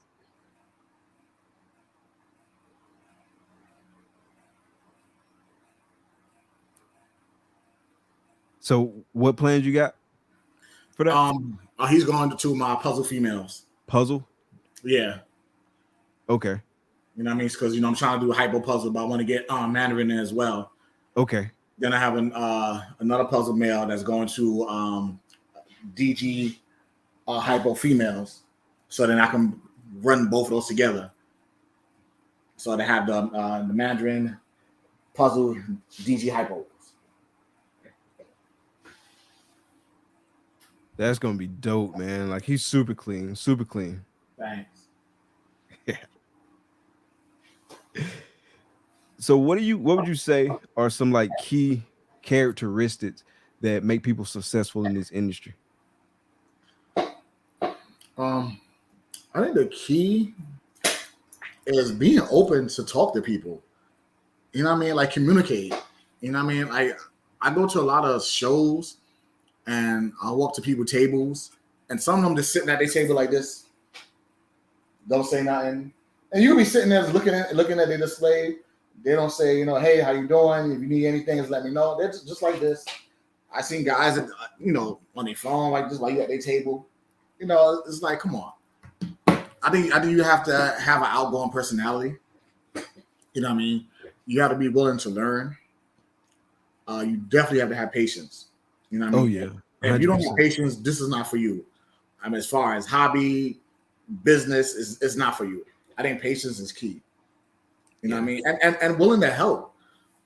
So what plans you got for that? He's going to my puzzle females. Puzzle? Yeah. Okay. You know what I mean? Because I'm trying to do a hypo puzzle, but I want to get Mandarin in as well. Okay. Then I have another puzzle male that's going to DG hypo females, so then I can run both of those together. So they have the Mandarin puzzle DG hypo. That's gonna be dope, man. Like he's super clean. Thanks. Yeah. So what would you say are some like key characteristics that make people successful in this industry? I think the key is being open to talk to people. You know what I mean? Like communicate. You know what I mean? I go to a lot of shows and I walk to people's tables and some of them just sitting at their table like this. Don't say nothing. And you'll be sitting there looking at their display. They don't say, hey, how you doing? If you need anything, just let me know. They're just like this. I seen guys that, on their phone like this, like at their table. It's like, come on. I think you have to have an outgoing personality. You know what I mean? You have to be willing to learn. You definitely have to have patience. You know what I mean? Oh yeah. 100%. If you don't have patience, this is not for you. I mean, as far as hobby, business is not for you. I think patience is key. You know what I mean? And willing to help.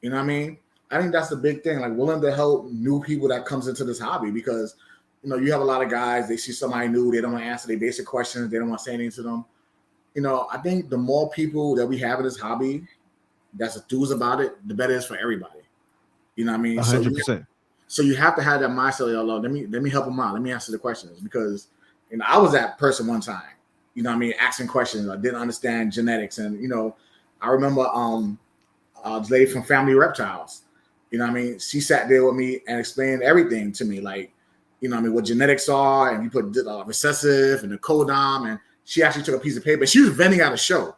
You know what I mean? I think that's the big thing. Like willing to help new people that comes into this hobby because you have a lot of guys, they see somebody new, they don't want to answer their basic questions, they don't want to say anything to them. I think the more people that we have in this hobby that's enthused about it, the better it is for everybody. You know what I mean? 100%. So you have to have that mindset, like, let me help them out. Let me answer the questions because I was that person one time. You know what I mean? Asking questions. I didn't understand genetics. And, I remember this lady from Family Reptiles. You know what I mean? She sat there with me and explained everything to me. Like, what genetics are. And you put recessive and the codom. And she actually took a piece of paper. She was vending at a show.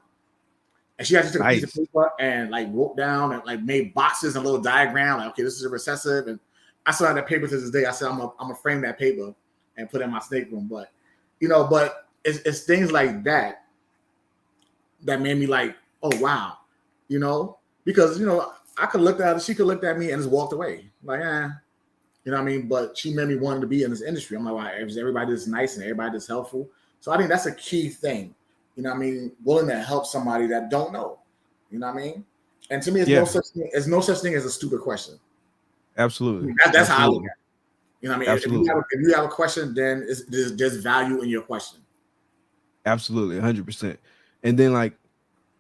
And she actually took a piece of paper and like wrote down and like made boxes and a little diagram. Like, okay, this is a recessive. And I still have that paper to this day. I said, I'm gonna frame that paper and put it in my snake room. But, but it's things like that made me like, oh, wow, because, I could look at her, she could look at me and just walked away. Like, you know what I mean? But she made me want to be in this industry. I'm like, wow, everybody that's nice and everybody that's helpful. So I think that's a key thing. You know what I mean? Willing to help somebody that don't know. You know what I mean? And to me, it's no such thing as a stupid question. Absolutely. That's how I look at it. You know what I mean? Absolutely. If you have a question, then there's value in your question. Absolutely, 100%. And then like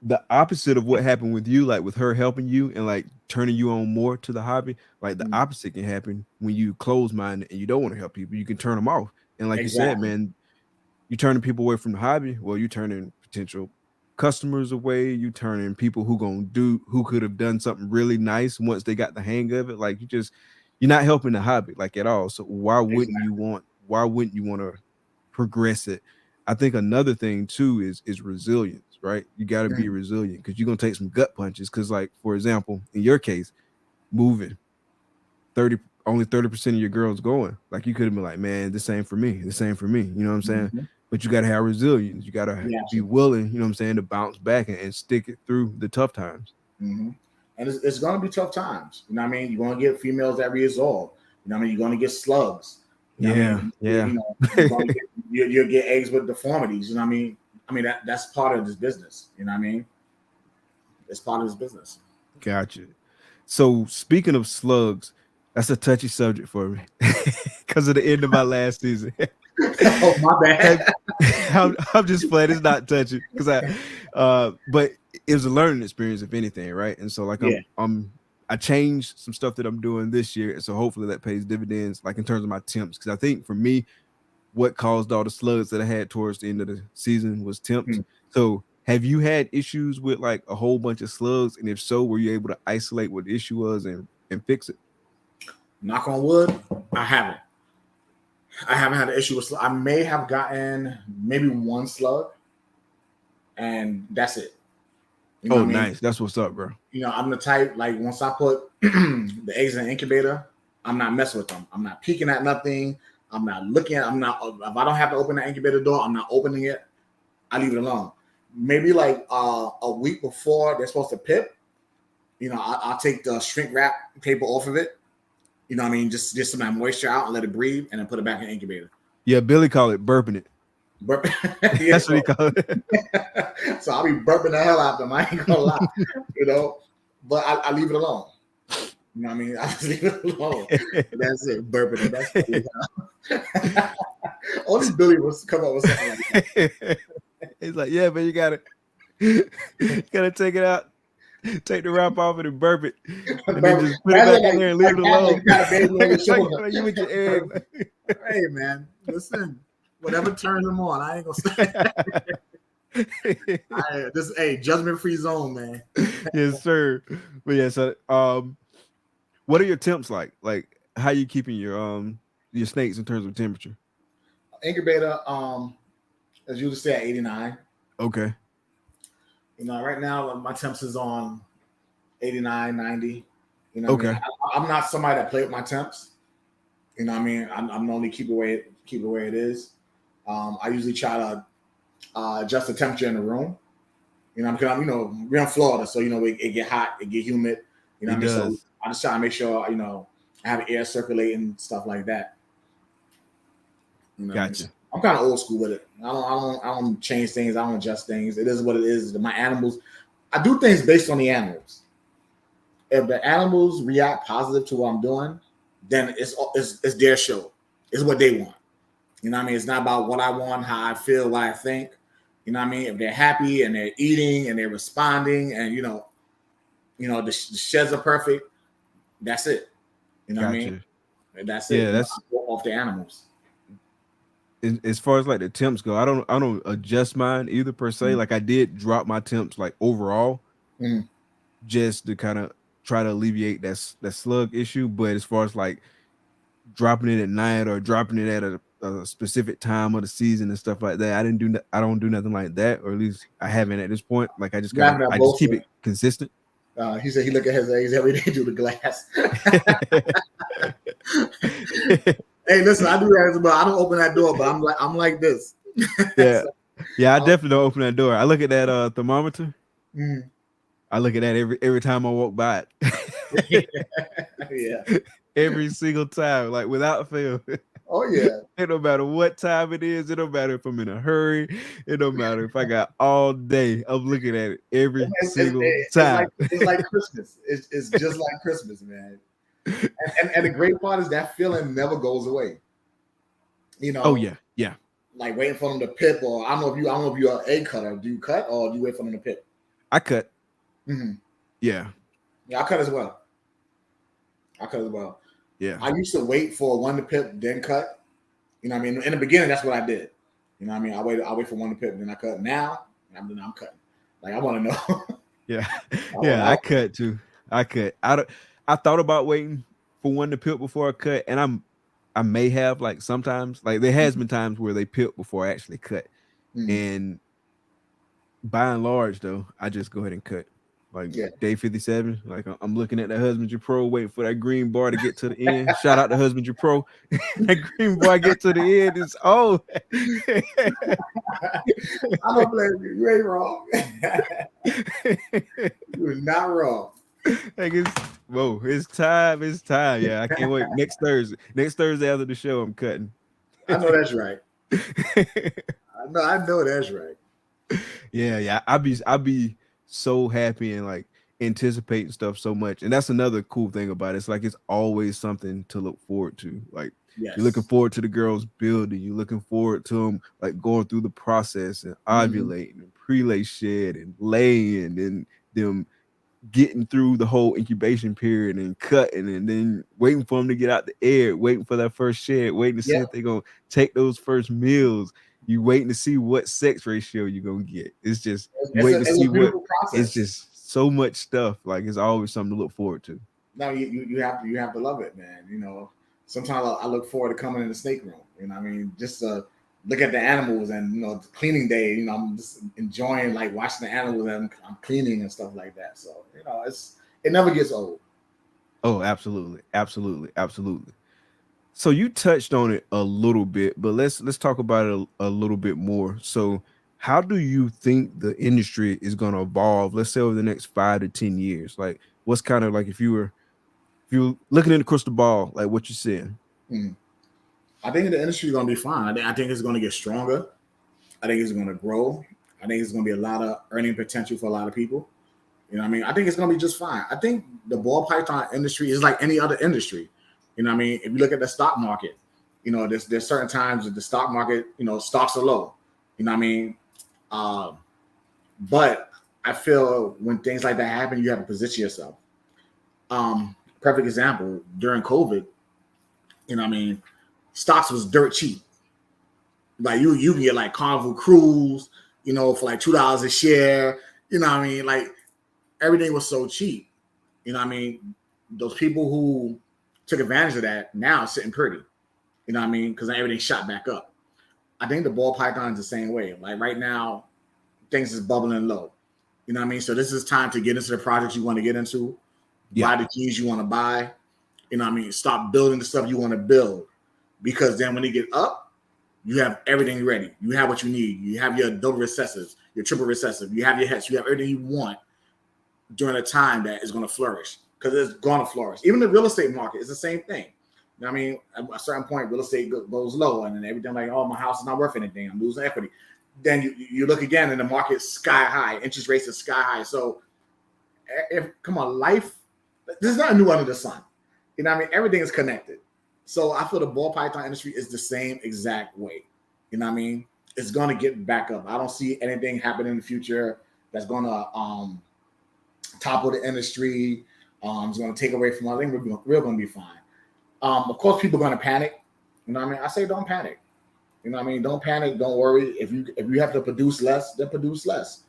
the opposite of what happened with you, like with her helping you and like turning you on more to the hobby, like the opposite can happen when you close minded and you don't want to help people. You can turn them off. And like you said, man, you turning people away from the hobby. Well, you turning potential customers away. You turning people who could have done something really nice once they got the hang of it. Like you're not helping the hobby like at all. So why wouldn't you want to progress it? I think another thing too is resilience, right? You got to be resilient because you're gonna take some gut punches. Because, like, for example, in your case, moving only 30% of your girls going. Like you could have been like, man, this ain't for me. This ain't for me. You know what I'm saying? Mm-hmm. But you got to have resilience. You got to be willing, you know what I'm saying, to bounce back and stick it through the tough times. Mm-hmm. And it's going to be tough times. You know what I mean? You're going to get females that resolve. You know what I mean? You're going to get slugs. You know you'll get eggs with deformities. You know what I mean? That's part of this business. You know what I mean? It's part of this business. Gotcha. So speaking of slugs, that's a touchy subject for me because of the end of my last season. Oh, my bad. I'm just playing. It's not touchy because but it was a learning experience, if anything, right? And so like I changed some stuff that I'm doing this year, and so hopefully that pays dividends, like in terms of my temps. Because I think for me, what caused all the slugs that I had towards the end of the season was temps. So have you had issues with like a whole bunch of slugs? And if so, were you able to isolate what the issue was and fix it? Knock on wood, I haven't. I haven't had an issue with slugs. I may have gotten maybe one slug, and that's it. You know nice. I mean? That's what's up, bro. I'm the type, like, once I put the eggs in the incubator, I'm not messing with them. I'm not peeking at nothing. I'm not looking at, if I don't have to open the incubator door, I'm not opening it. I leave it alone. Maybe like a week before they're supposed to pip, I'll take the shrink wrap paper off of it. You know what I mean? Just some of that moisture out and let it breathe and then put it back in the incubator. Yeah, Billy call it burping it. That's what he call it. So I'll be burping the hell out of them. I ain't gonna lie, but I leave it alone. You know what I mean? I just leave it alone. That's it, burping it. That's only Billy was come up with something like that. He's like, yeah, man, you gotta take it out, take the wrap off it and burp it, and then just put it back in there and leave it alone. You with your egg. Hey man, listen. Whatever turns them on, I ain't gonna say. Hey, judgment-free zone, man. Yes, sir. But yeah, so what are your temps like? Like, how you keeping your snakes in terms of temperature? Incubator, as you just say, at 89. Okay. You know, right now my temps is on 89, 90. You know, Okay. I mean? I'm not somebody that play with my temps. You know, what I mean, I'm only keep it where it is. I usually try to adjust the temperature in the room. You know, because we're in Florida, so it get hot, it get humid. You know, what I mean, so I just try to make sure I have air circulating, stuff like that. You know, Gotcha. I'm kind of old school with it. I don't change things. I don't adjust things. It is what it is. My animals, I do things based on the animals. If the animals react positive to what I'm doing, then it's their show. It's what they want. You know what I mean? It's not about what I want, how I feel, what I think. You know what I mean? If they're happy and they're eating and they're responding and the sheds are perfect, that's it. You know what I mean? That's it. Yeah, that's off the animals. As far as like the temps go, I don't adjust mine either per se. Like I did drop my temps like overall, just to kind of try to alleviate that slug issue. But as far as like dropping it at night or dropping it at a specific time of the season and stuff like that, I don't do nothing like that, or at least I haven't at this point. Like I just keep it consistent. He said he look at his eggs every day through the glass. Hey, listen, I do that, but I don't open that door. But I'm like this. Yeah, I definitely don't open that door. I look at that thermometer. I look at that every time I walk by it. Yeah, every single time, like without fail. Oh yeah. It don't matter what time it is. It don't matter if I'm in a hurry. It don't matter if I got all day. I'm looking at it every single time. It's like Christmas. It's just like Christmas, man. And the great part is that feeling never goes away. Oh yeah. Like waiting for them to pip, or I don't know if you're an egg cutter. Do you cut or do you wait for them to pip? I cut. Yeah, I cut as well. Yeah. I used to wait for one to pip, then cut. You know what I mean? In the beginning, that's what I did. You know what I mean? I wait for one to pip, then I cut. Now, I'm cutting. Like I want to know. Yeah. I cut too. I cut. I thought about waiting for one to pip before I cut, and I may have, like, sometimes, like there has been times where they pip before I actually cut. And by and large though, I just go ahead and cut. Like day 57, like I'm looking at the Husbandry Pro, waiting for that green bar to get to the end. Shout out to Husbandry Pro. That green bar get to the end is I don't blame you. You ain't wrong. You're not wrong. Like it's time. Yeah, I can't wait. Next Thursday after the show, I'm cutting. I know that's right. I know that's right. Yeah. I'll be so happy and like anticipating stuff so much. And that's another cool thing about it. It's like it's always something to look forward to. Like you're looking forward to the girls building, you're looking forward to them like going through the process and ovulating and pre-lay shed and laying and them getting through the whole incubation period and cutting and then waiting for them to get out the air, waiting for that first shed, waiting to see if they're gonna take those first meals. You waiting to see what sex ratio you're gonna get. It's just waiting to see what process. It's just so much stuff. Like it's always something to look forward to. No, you have to love it, man. Sometimes I look forward to coming in the snake room. You know what I mean? Just look at the animals and the cleaning day, I'm just enjoying like watching the animals and I'm cleaning and stuff like that. So, it never gets old. Oh, absolutely. So you touched on it a little bit, but let's talk about it a little bit more. So how do you think the industry is going to evolve, let's say over the next 5 to 10 years? Like what's kind of like, if you're looking in the crystal ball, like what you're saying? I think the industry is going to be fine. I think it's going to get stronger. I think it's going to grow. I think it's going to be a lot of earning potential for a lot of people. You know what I mean? I think it's going to be just fine. I think the ball python industry is like any other industry. You know what I mean? If you look at the stock market, there's certain times that the stock market, stocks are low. You know what I mean? But I feel when things like that happen, you have to position yourself. Perfect example, during COVID, stocks was dirt cheap. Like you can get like Carnival Cruise, you know, for like $2 a share. You know what I mean? Like everything was so cheap. You know what I mean? Those people who took advantage of that now sitting pretty. You know what I mean? Because everything shot back up. I think the ball python is the same way. Like right now, things is bubbling low. You know what I mean? So this is time to get into the projects you want to get into, buy the keys you want to buy. You know what I mean? Stop building the stuff you want to build. Because then when you get up, you have everything ready. You have what you need. You have your double recessives, your triple recessive. You have your heads. You have everything you want during a time that is going to flourish. Because it's going to flourish. Even the real estate market is the same thing. You know what I mean? At a certain point, real estate goes low, and then everything like, oh, my house is not worth anything. I'm losing equity. Then you look again, and the market's sky high. Interest rates are sky high. So, come on, life, this is not new under the sun. You know what I mean? Everything is connected. So I feel the ball python industry is the same exact way. You know what I mean? It's going to get back up. I don't see anything happening in the future that's going to topple the industry. It's going to take away from. I think we're going to be fine. Of course, people are going to panic. You know what I mean? I say don't panic. You know what I mean? Don't panic. Don't worry. If you have to produce less, then produce less.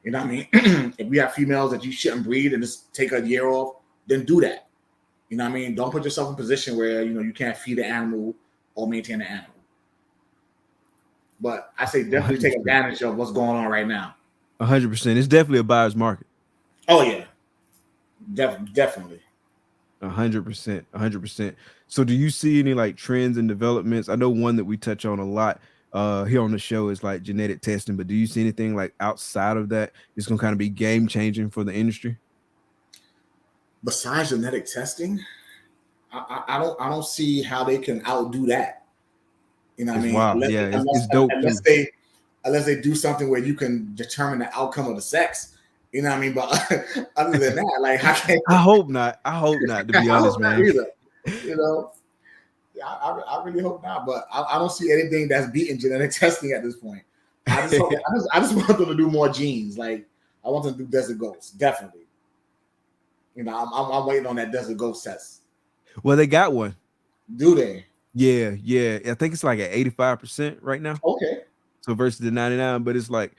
You know what I mean? If we have females that you shouldn't breed and just take a year off, then do that. You know what I mean? Don't put yourself in a position where, you know, you can't feed the animal or maintain the animal. But I say definitely 100%. Take advantage of what's going on right now. 100%. It's definitely a buyer's market. Oh, yeah. Definitely. 100%. 100%. So do you see any like trends and developments? I know one that we touch on a lot here on the show is like genetic testing, but do you see anything like outside of that it's going to kind of be game changing for the industry? Besides genetic testing, I don't see how they can outdo that. You know what I mean? Wow. It's dope. Unless they do something where you can determine the outcome of the sex. You know what I mean? But other than that, like I hope not. I hope not, to be honest, man. Either. You know, I really hope not. But I don't see anything that's beating genetic testing at this point. I just want them to do more genes. Like I want them to do desert goats, definitely. You know, I'm waiting on that desert ghost test. Well, they got one. Do they? Yeah. I think it's like at 85% right now. Okay. So versus the 99, but it's like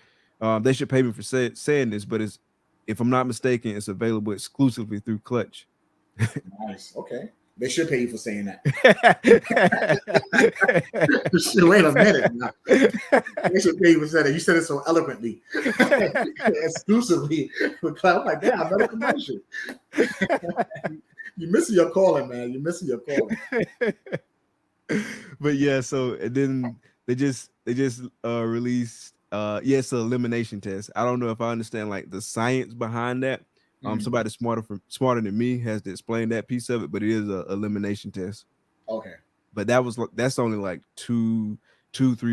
they should pay me for saying this, but it's, if I'm not mistaken, it's available exclusively through Clutch. Nice. Okay. They should pay you for saying that. Wait a minute. Now. They should pay you for saying that. You said it so eloquently. Exclusively. I'm like, damn, another commercial. You're missing your calling, man. You're missing your calling. But yeah, so and then they just released it's an elimination test. I don't know if I understand like the science behind that. Somebody smarter than me has to explain that piece of it, but it is an elimination test. Okay. But that's only like 3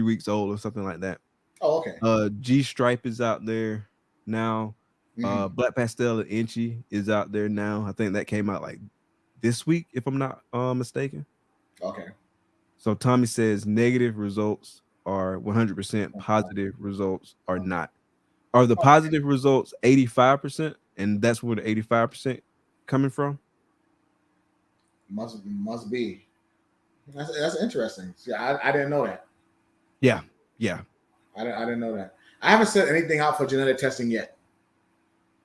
weeks old or something like that. Oh, okay. G Stripe is out there now. Black Pastel and Inchy is out there now. I think that came out like this week, if I'm not mistaken. Okay. So Tommy says negative results are 100%, positive results are not. Are the positive results 85%? And that's where the 85% coming from? Must be. That's interesting. See, I didn't know that. Yeah. I didn't know that. I haven't sent anything out for genetic testing yet.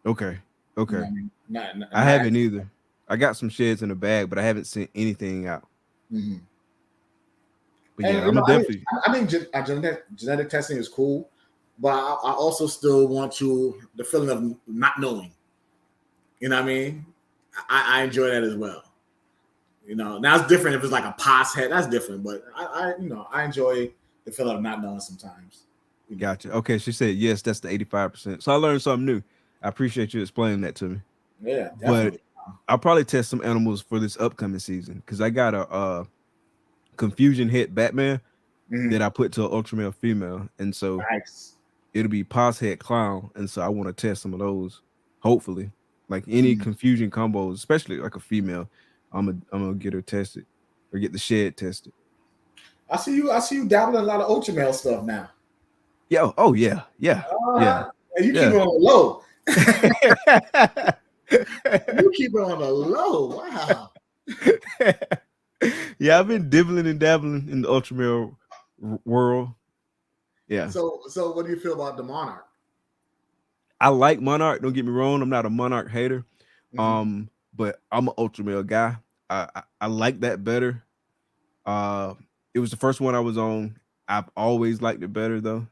Okay. You know I mean? I haven't either. I got some sheds in the bag, but I haven't sent anything out. Mm-hmm. But yeah, I'm definitely. I think genetic testing is cool, but I also still want the feeling of not knowing. You know what I mean? I enjoy that as well. You know, now it's different if it's like a pos head. That's different, but I enjoy the feeling of not knowing sometimes. Gotcha. Okay, she said yes. That's the 85%. So I learned something new. I appreciate you explaining that to me. Yeah, definitely. But I'll probably test some animals for this upcoming season because I got a confusion hit Batman that I put to an ultra male female, and so it'll be pos head clown, and so I want to test some of those. Hopefully, like any confusion combos, especially like a female, I'm gonna get her tested or get the shed tested. I see you dabbling a lot of ultra male stuff now. Yeah. Oh yeah. And you keep it on the low. You keep it on the low. Wow. Yeah, I've been dibbling and dabbling in the ultra male world. Yeah. So what do you feel about the Monarch? I like Monarch. Don't get me wrong. I'm not a Monarch hater. But I'm an ultra male guy. I like that better. It was the first one I was on. I've always liked it better though.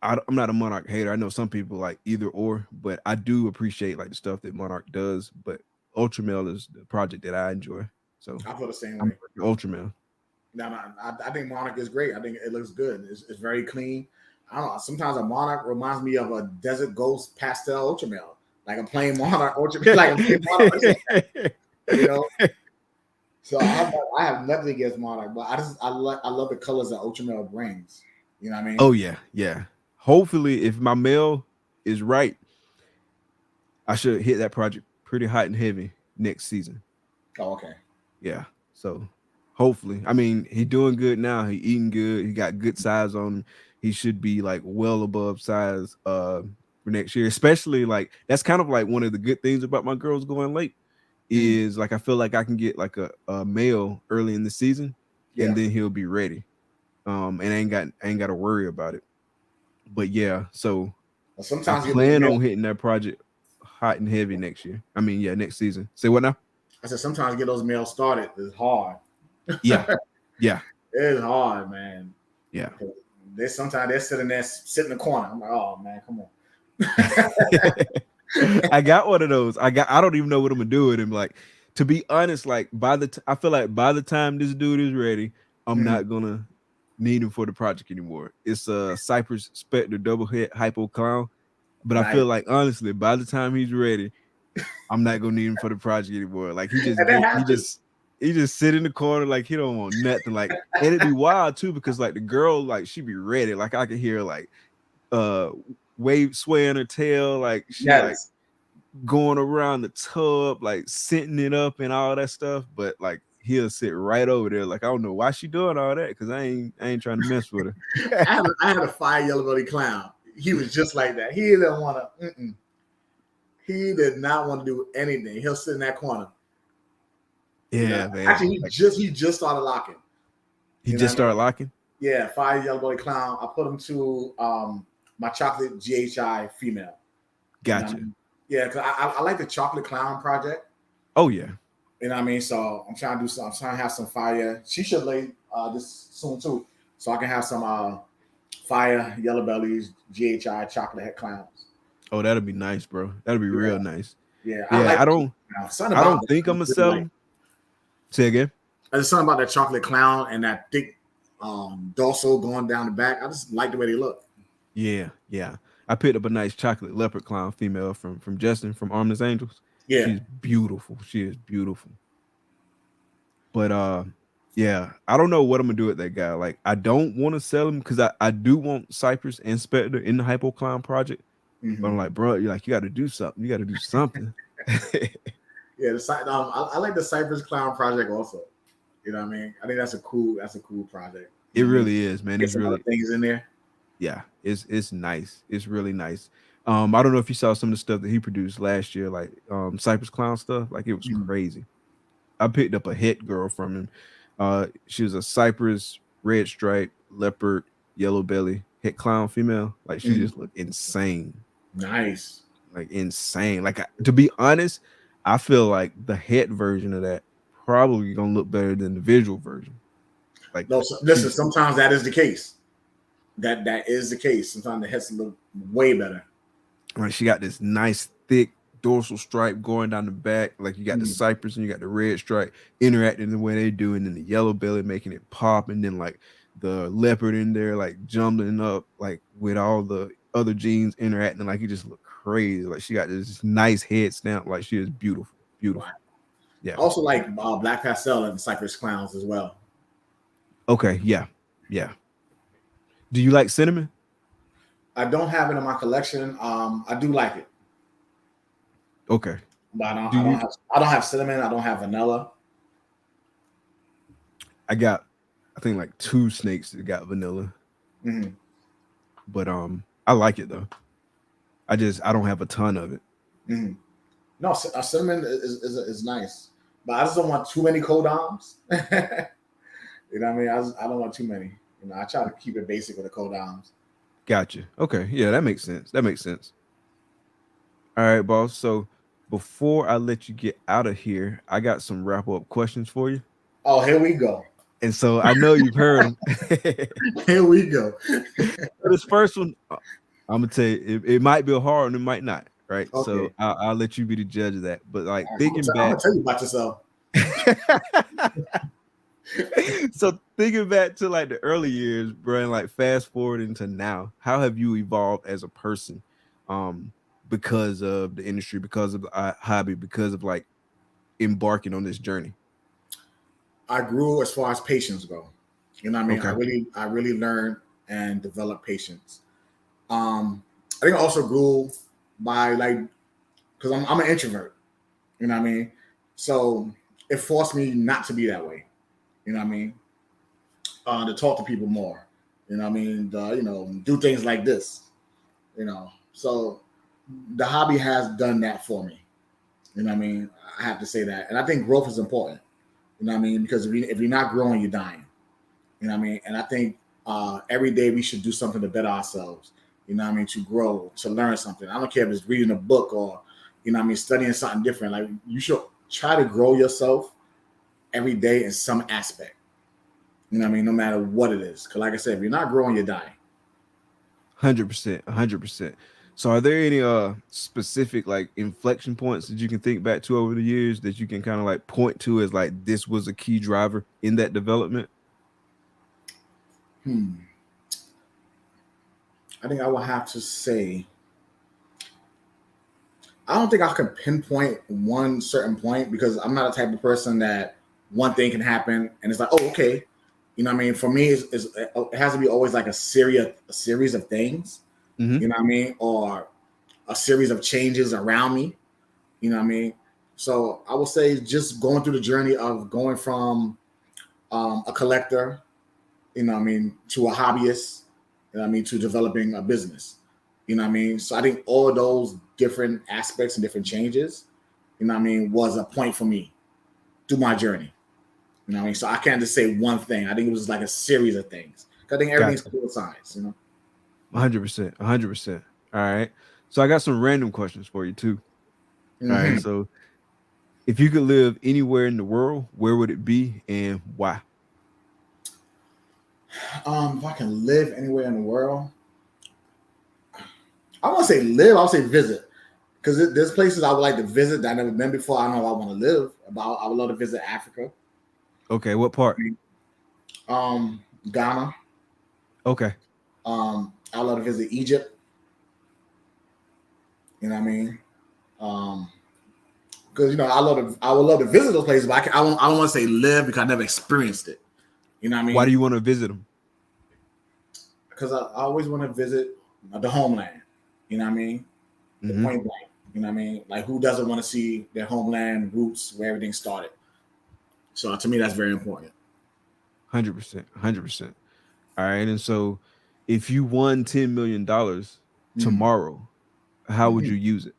I'm not a Monarch hater. I know some people like either or, but I do appreciate like the stuff that Monarch does. But ultra male is the project that I enjoy. So I feel the same I'm way. ultra male. I think Monarch is great. I think it looks good. It's very clean. I don't know. Sometimes a Monarch reminds me of a Desert Ghost pastel ultra male, like a plain Monarch ultra male, like a plain Monarch. You know. So I have nothing against Monarch, but I love the colors that ultra male brings. You know what I mean? Oh yeah. Hopefully, if my mail is right, I should hit that project pretty hot and heavy next season. Oh, okay. Yeah. So hopefully, I mean, he doing good now. He eating good. He got good size on him. He should be like well above size for next year. Especially like that's kind of like one of the good things about my girls going late is like I feel like I can get like a male early in the season, and then he'll be ready. And I ain't got to worry about it. But yeah, so sometimes I plan on hitting that project hot and heavy next year. I mean, yeah, next season. Say what now? I said sometimes get those males started is hard. Yeah. It's hard, man. Yeah. Sometimes they're sitting in the corner. I'm like, oh man, come on. I got one of those. I don't even know what I'm gonna do with him. Like, to be honest, like I feel like by the time this dude is ready, I'm not gonna need him for the project anymore. It's a Cypress Spectre double head hypo clown. But I feel like honestly, by the time he's ready, I'm not gonna need him for the project anymore. Like he just sit in the corner like he don't want nothing. Like, and it'd be wild too because like the girl, like she be ready. Like I could hear like wave swaying her tail, like she like going around the tub, like sitting it up and all that stuff. But like he'll sit right over there. Like I don't know why she doing all that because I ain't trying to mess with her. I had a fire yellow belly clown. He was just like that. He didn't want to. He did not want to do anything. He'll sit in that corner. Yeah, man. Actually, he just started locking. He just started locking. Yeah, fire yellow belly clown. I put him to my chocolate GHI female. Gotcha. Yeah, because I like the chocolate clown project. Oh yeah. You know what I mean? So I'm trying to do some. I'm trying to have some fire. She should lay this soon too, so I can have some fire yellow bellies, GHI chocolate head clowns. Oh, that'll be nice, bro. That'll be real nice. Yeah, I don't think I'm gonna sell them. Say again. There's something about that chocolate clown and that thick dorsal going down the back. I just like the way they look. Yeah. I picked up a nice chocolate leopard clown female from Justin from Armless Angels. Yeah, she's beautiful. She is beautiful. But yeah, I don't know what I'm gonna do with that guy. Like, I don't want to sell him because I do want Cypress and Spectre in the Hypo Clown project. But I'm like, bro, you got to do something. You got to do something. Yeah, I like the Cypress Clown project also. You know what I mean? I think that's a cool project. It really is, man. It's really things in there. Yeah, it's nice. It's really nice. I don't know if you saw some of the stuff that he produced last year, like Cypress Clown stuff. Like, it was crazy. I picked up a hit girl from him. She was a Cypress, red stripe, leopard, yellow belly, hit clown female. Like, she just looked insane. Nice. Like, insane. Like, to be honest, I feel like the head version of that probably gonna look better than the visual version. Like, no, listen, sometimes that is the case. That is the case. Sometimes the heads look way better. Like, she got this nice thick dorsal stripe going down the back. Like, you got the Cypress and you got the red stripe interacting the way they do, and then the yellow belly making it pop, and then like the leopard in there like jumbling up like with all the other genes interacting. Like, it just looked crazy. Like, she got this nice head stamp. Like, she is beautiful. Wow. Yeah. Also like Black Pastel and Cypress Clowns as well. Okay. Yeah. Do you like cinnamon? I don't have it in my collection. I do like it. Okay. But I don't have cinnamon. I don't have vanilla. I think like 2 snakes that got vanilla. But I like it though. I don't have a ton of it. No, cinnamon is nice, but I just don't want too many codoms. You know what I mean? I don't want too many. You know, I try to keep it basic with the code downs. Gotcha. Okay. Yeah, that makes sense. That makes sense. All right, boss. So before I let you get out of here, I got some wrap up questions for you. Oh, here we go. And so I know you've heard them. Here we go. This first one, I'm gonna tell you, it might be a hard one, it might not. Right. Okay. So I'll let you be the judge of that. But like I'm thinking gonna back, tell you about yourself. so thinking back to like the early years, bro, and like fast forward into now, how have you evolved as a person? Because of the industry, because of the hobby, because of like embarking on this journey. I grew as far as patience go. You know what I mean? Okay. I really learned and developed patience. I think I also grew by like because I'm an introvert. You know what I mean? So it forced me not to be that way. You know what I mean? To talk to people more. You know what I mean? Do things like this. You know, so the hobby has done that for me. You know what I mean? I have to say that. And I think growth is important. You know what I mean? Because if you're not growing, you're dying. You know what I mean? And I think every day we should do something to better ourselves. You know what I mean? To grow, to learn something. I don't care if it's reading a book or, you know what I mean, studying something different. Like you should try to grow yourself every day in some aspect. You know what I mean? No matter what it is. Because like I said, if you're not growing, you're dying. 100%, 100%. So are there any specific like inflection points that you can think back to over the years that you can kind of like point to as like this was a key driver in that development? I think I will have to say, I don't think I can pinpoint one certain point because I'm not a type of person that one thing can happen and it's like, oh, okay. You know what I mean? For me, it has to be always like a series of things, Mm-hmm. you know what I mean? Or a series of changes around me, you know what I mean? So I will say just going through the journey of going from a collector, you know what I mean, to a hobbyist, you know what I mean, to developing a business, you know what I mean? So I think all of those different aspects and different changes, you know what I mean, was a point for me through my journey. You know what I mean? So I can't just say one thing. I think it was like a series of things. I think everything's Gotcha. cool science, you know? 100%, 100%. All right. So I got some random questions for you too. All right. Mm-hmm. So if you could live anywhere in the world, where would it be and why? If I can live anywhere in the world, I won't say live, I'll say visit. Because there's places I would like to visit that I've never been before. I don't know if I want to live, but I would love to visit Africa. Okay. What part? Ghana. Okay. I love to visit Egypt. You know what I mean? Because you know I would love to visit those places, but I don't want to say live because I never experienced it. You know what I mean? Why do you want to visit them? Because I always want to visit the homeland. You know what I mean? The Mm-hmm. point blank. You know what I mean? Like who doesn't want to see their homeland roots where everything started? So to me, that's very important. 100%, 100%. All right. And so if you won $10 million tomorrow, how would you use it?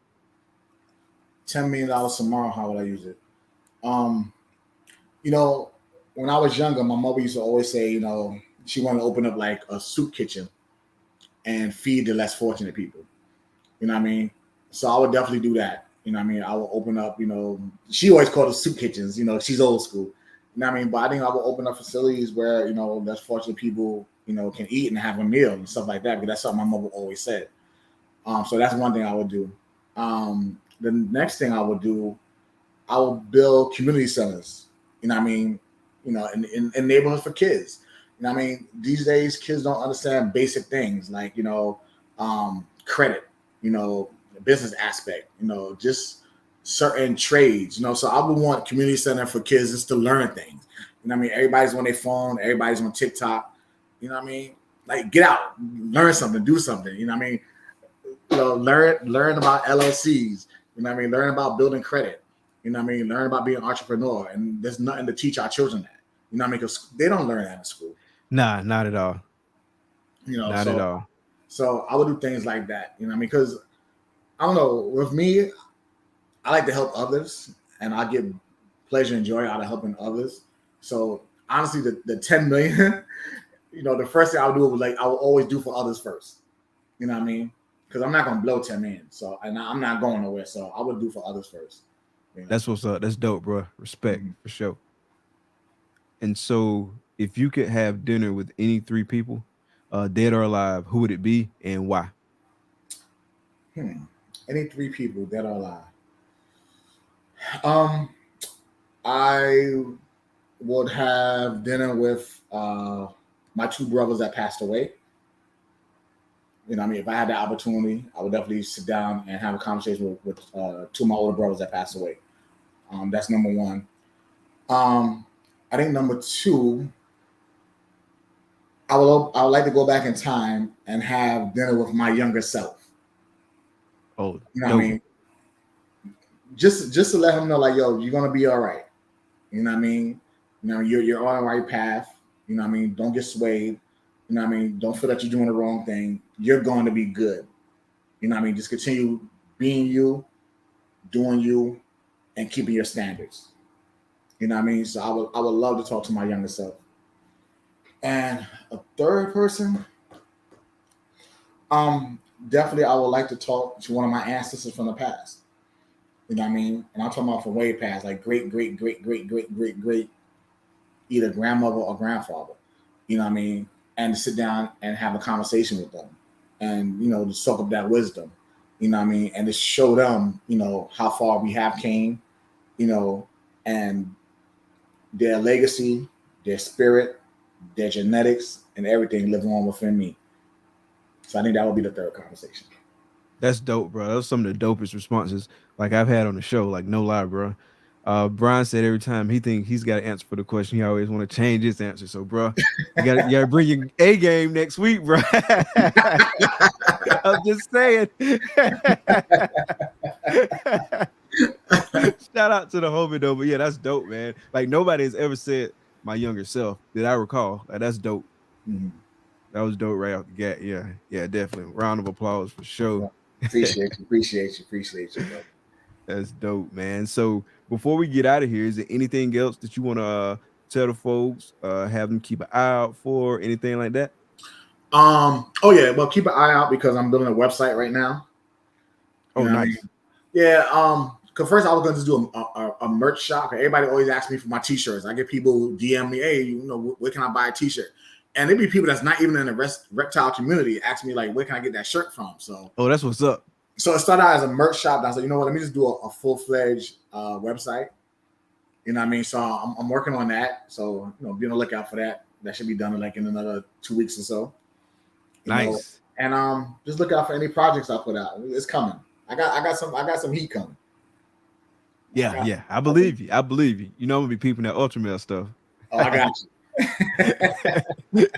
$10 million tomorrow. How would I use it? You know, when I was younger, my mother used to always say, you know, she wanted to open up like a soup kitchen and feed the less fortunate people. You know what I mean? So I would definitely do that. You know what I mean? I would open up, you know, she always called it soup kitchens, you know, she's old school. You know what I mean? But I think I would open up facilities where, you know, less fortunate people, you know, can eat and have a meal and stuff like that, because that's something my mother always said. So that's one thing I would do. The next thing I would do, I would build community centers. You know what I mean? You know, in neighborhoods for kids. You know what I mean? These days, kids don't understand basic things like, you know, credit, you know, the business aspect, you know, just certain trades, you know. So I would want community center for kids just to learn things. You know what I mean? Everybody's on their phone, everybody's on TikTok. You know what I mean? Like get out, learn something, do something. You know what I mean? You know, learn about LLCs. You know what I mean? Learn about building credit. You know what I mean? Learn about being an entrepreneur. And there's nothing to teach our children that. You know what I mean? Because they don't learn that in school. Nah, not at all. You know, Not at all. so I would do things like that. You know what I mean? Because I don't know, with me, I like to help others, and I get pleasure and joy out of helping others. So honestly, the 10 million, the first thing I would do was like I will always do for others first. You know what I mean? Because I'm not gonna blow 10 in, so and I'm not going nowhere. So I would do for others first. That's what's up. That's dope, bro. Respect for sure. And so, if you could have dinner with any three people, dead or alive, who would it be and why? Any three people dead or alive? I would have dinner with my two brothers that passed away. You know what I mean? If I had the opportunity, I would definitely sit down and have a conversation with two of my older brothers that passed away. That's number one. I think number two, I would like to go back in time and have dinner with my younger self. Oh, you know what I mean? Just to let him know, like, yo, you're gonna be all right. You know what I mean? You're on the right path. You know what I mean? Don't get swayed. You know what I mean? Don't feel that you're doing the wrong thing. You're going to be good. You know what I mean? Just continue being you, doing you, and keeping your standards. You know what I mean? So I would love to talk to my younger self. And a third person, definitely I would like to talk to one of my ancestors from the past. You know what I mean? And I'm talking about from way past, like great, either grandmother or grandfather. You know what I mean? And to sit down and have a conversation with them, and to soak up that wisdom. You know what I mean? And to show them, how far we have came. And their legacy, their spirit, their genetics, and everything live on within me. So I think that would be the third conversation. That's dope, bro. Those are some of the dopest responses like I've had on the show. Like, no lie, bro. Brian said every time he think he's got an answer for the question, he always want to change his answer. So, bro, you gotta bring your A game next week, bro. I'm just saying. Shout out to the homie though, but yeah, that's dope, man. Like, nobody has ever said my younger self that I recall. Like, that's dope. That was dope right out the gate. Yeah, definitely. Round of applause for sure. Appreciate you, bro. That's dope, man. So before we get out of here, is there anything else that you want to tell the folks, have them keep an eye out for, anything like that? Oh yeah, well, keep an eye out because I'm building a website right now. Oh, nice. I mean? Yeah. Because first I was going to do a merch shop. Everybody always asks me for my t-shirts. I get people DM me, hey, where can I buy a t-shirt? And there be people that's not even in the reptile community ask me like, where can I get that shirt from? So, that's what's up. So it started out as a merch shop. I was like, you know what? Let me just do a full-fledged website. You know what I mean? So I'm working on that. So be on the lookout for that. That should be done in another 2 weeks or so. Nice. And just look out for any projects I put out. It's coming. I got some heat coming. Yeah. I believe you. I'm gonna be peeping that Ultramel stuff. Oh, I got you.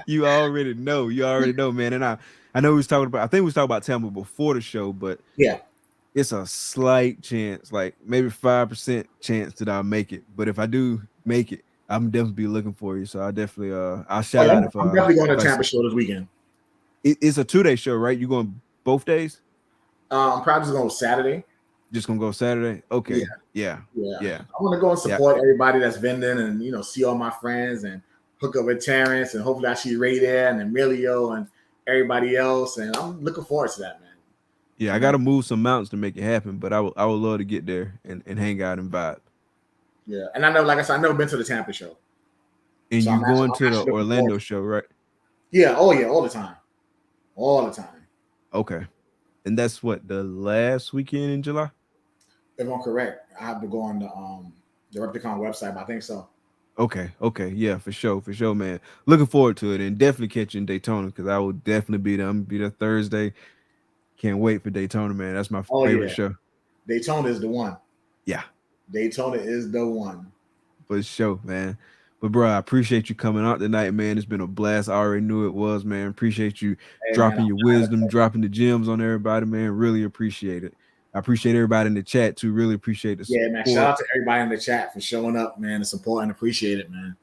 You already know, man. And I know I think we was talking about Tampa before the show, but yeah, it's a slight chance, like maybe 5% chance that I'll make it. But if I do make it, I'm definitely be looking for you. So I definitely I'll shout out if I'm definitely going to Tampa show this weekend. It's a 2-day show, right? You going both days? I'm probably just going Saturday. Just gonna go Saturday? Okay. Yeah. I want to go and support everybody that's vending and see all my friends and hook up with Terrence and hopefully I see Ray there and Emilio and everybody else. And I'm looking forward to that, man. Yeah, I gotta move some mountains to make it happen, but I would love to get there and hang out and vibe. Yeah, and I know, like I said, I've never been to the Tampa show. And so you going to the Orlando show, right? Yeah, all the time. Okay. And that's what, the last weekend in July? If I'm correct, I have to go on the Repticon website, but I think so. Okay. Yeah, for sure, man. Looking forward to it and definitely catch you in Daytona because I will definitely be there. I'm gonna be there Thursday. Can't wait for Daytona, man. That's my favorite show. Daytona is the one. Yeah. Daytona is the one. For sure, man. But bro, I appreciate you coming out tonight, man. It's been a blast. I already knew it was, man. Appreciate you dropping your wisdom, dropping the gems on everybody, man. Really appreciate it. I appreciate everybody in the chat too. Really appreciate the support. Yeah, man. Shout out to everybody in the chat for showing up, man, and supporting. Appreciate it, man.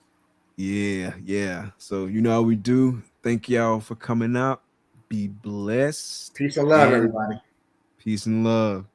Yeah. So you know how we do. Thank y'all for coming out. Be blessed. Peace and love, everybody. Peace and love.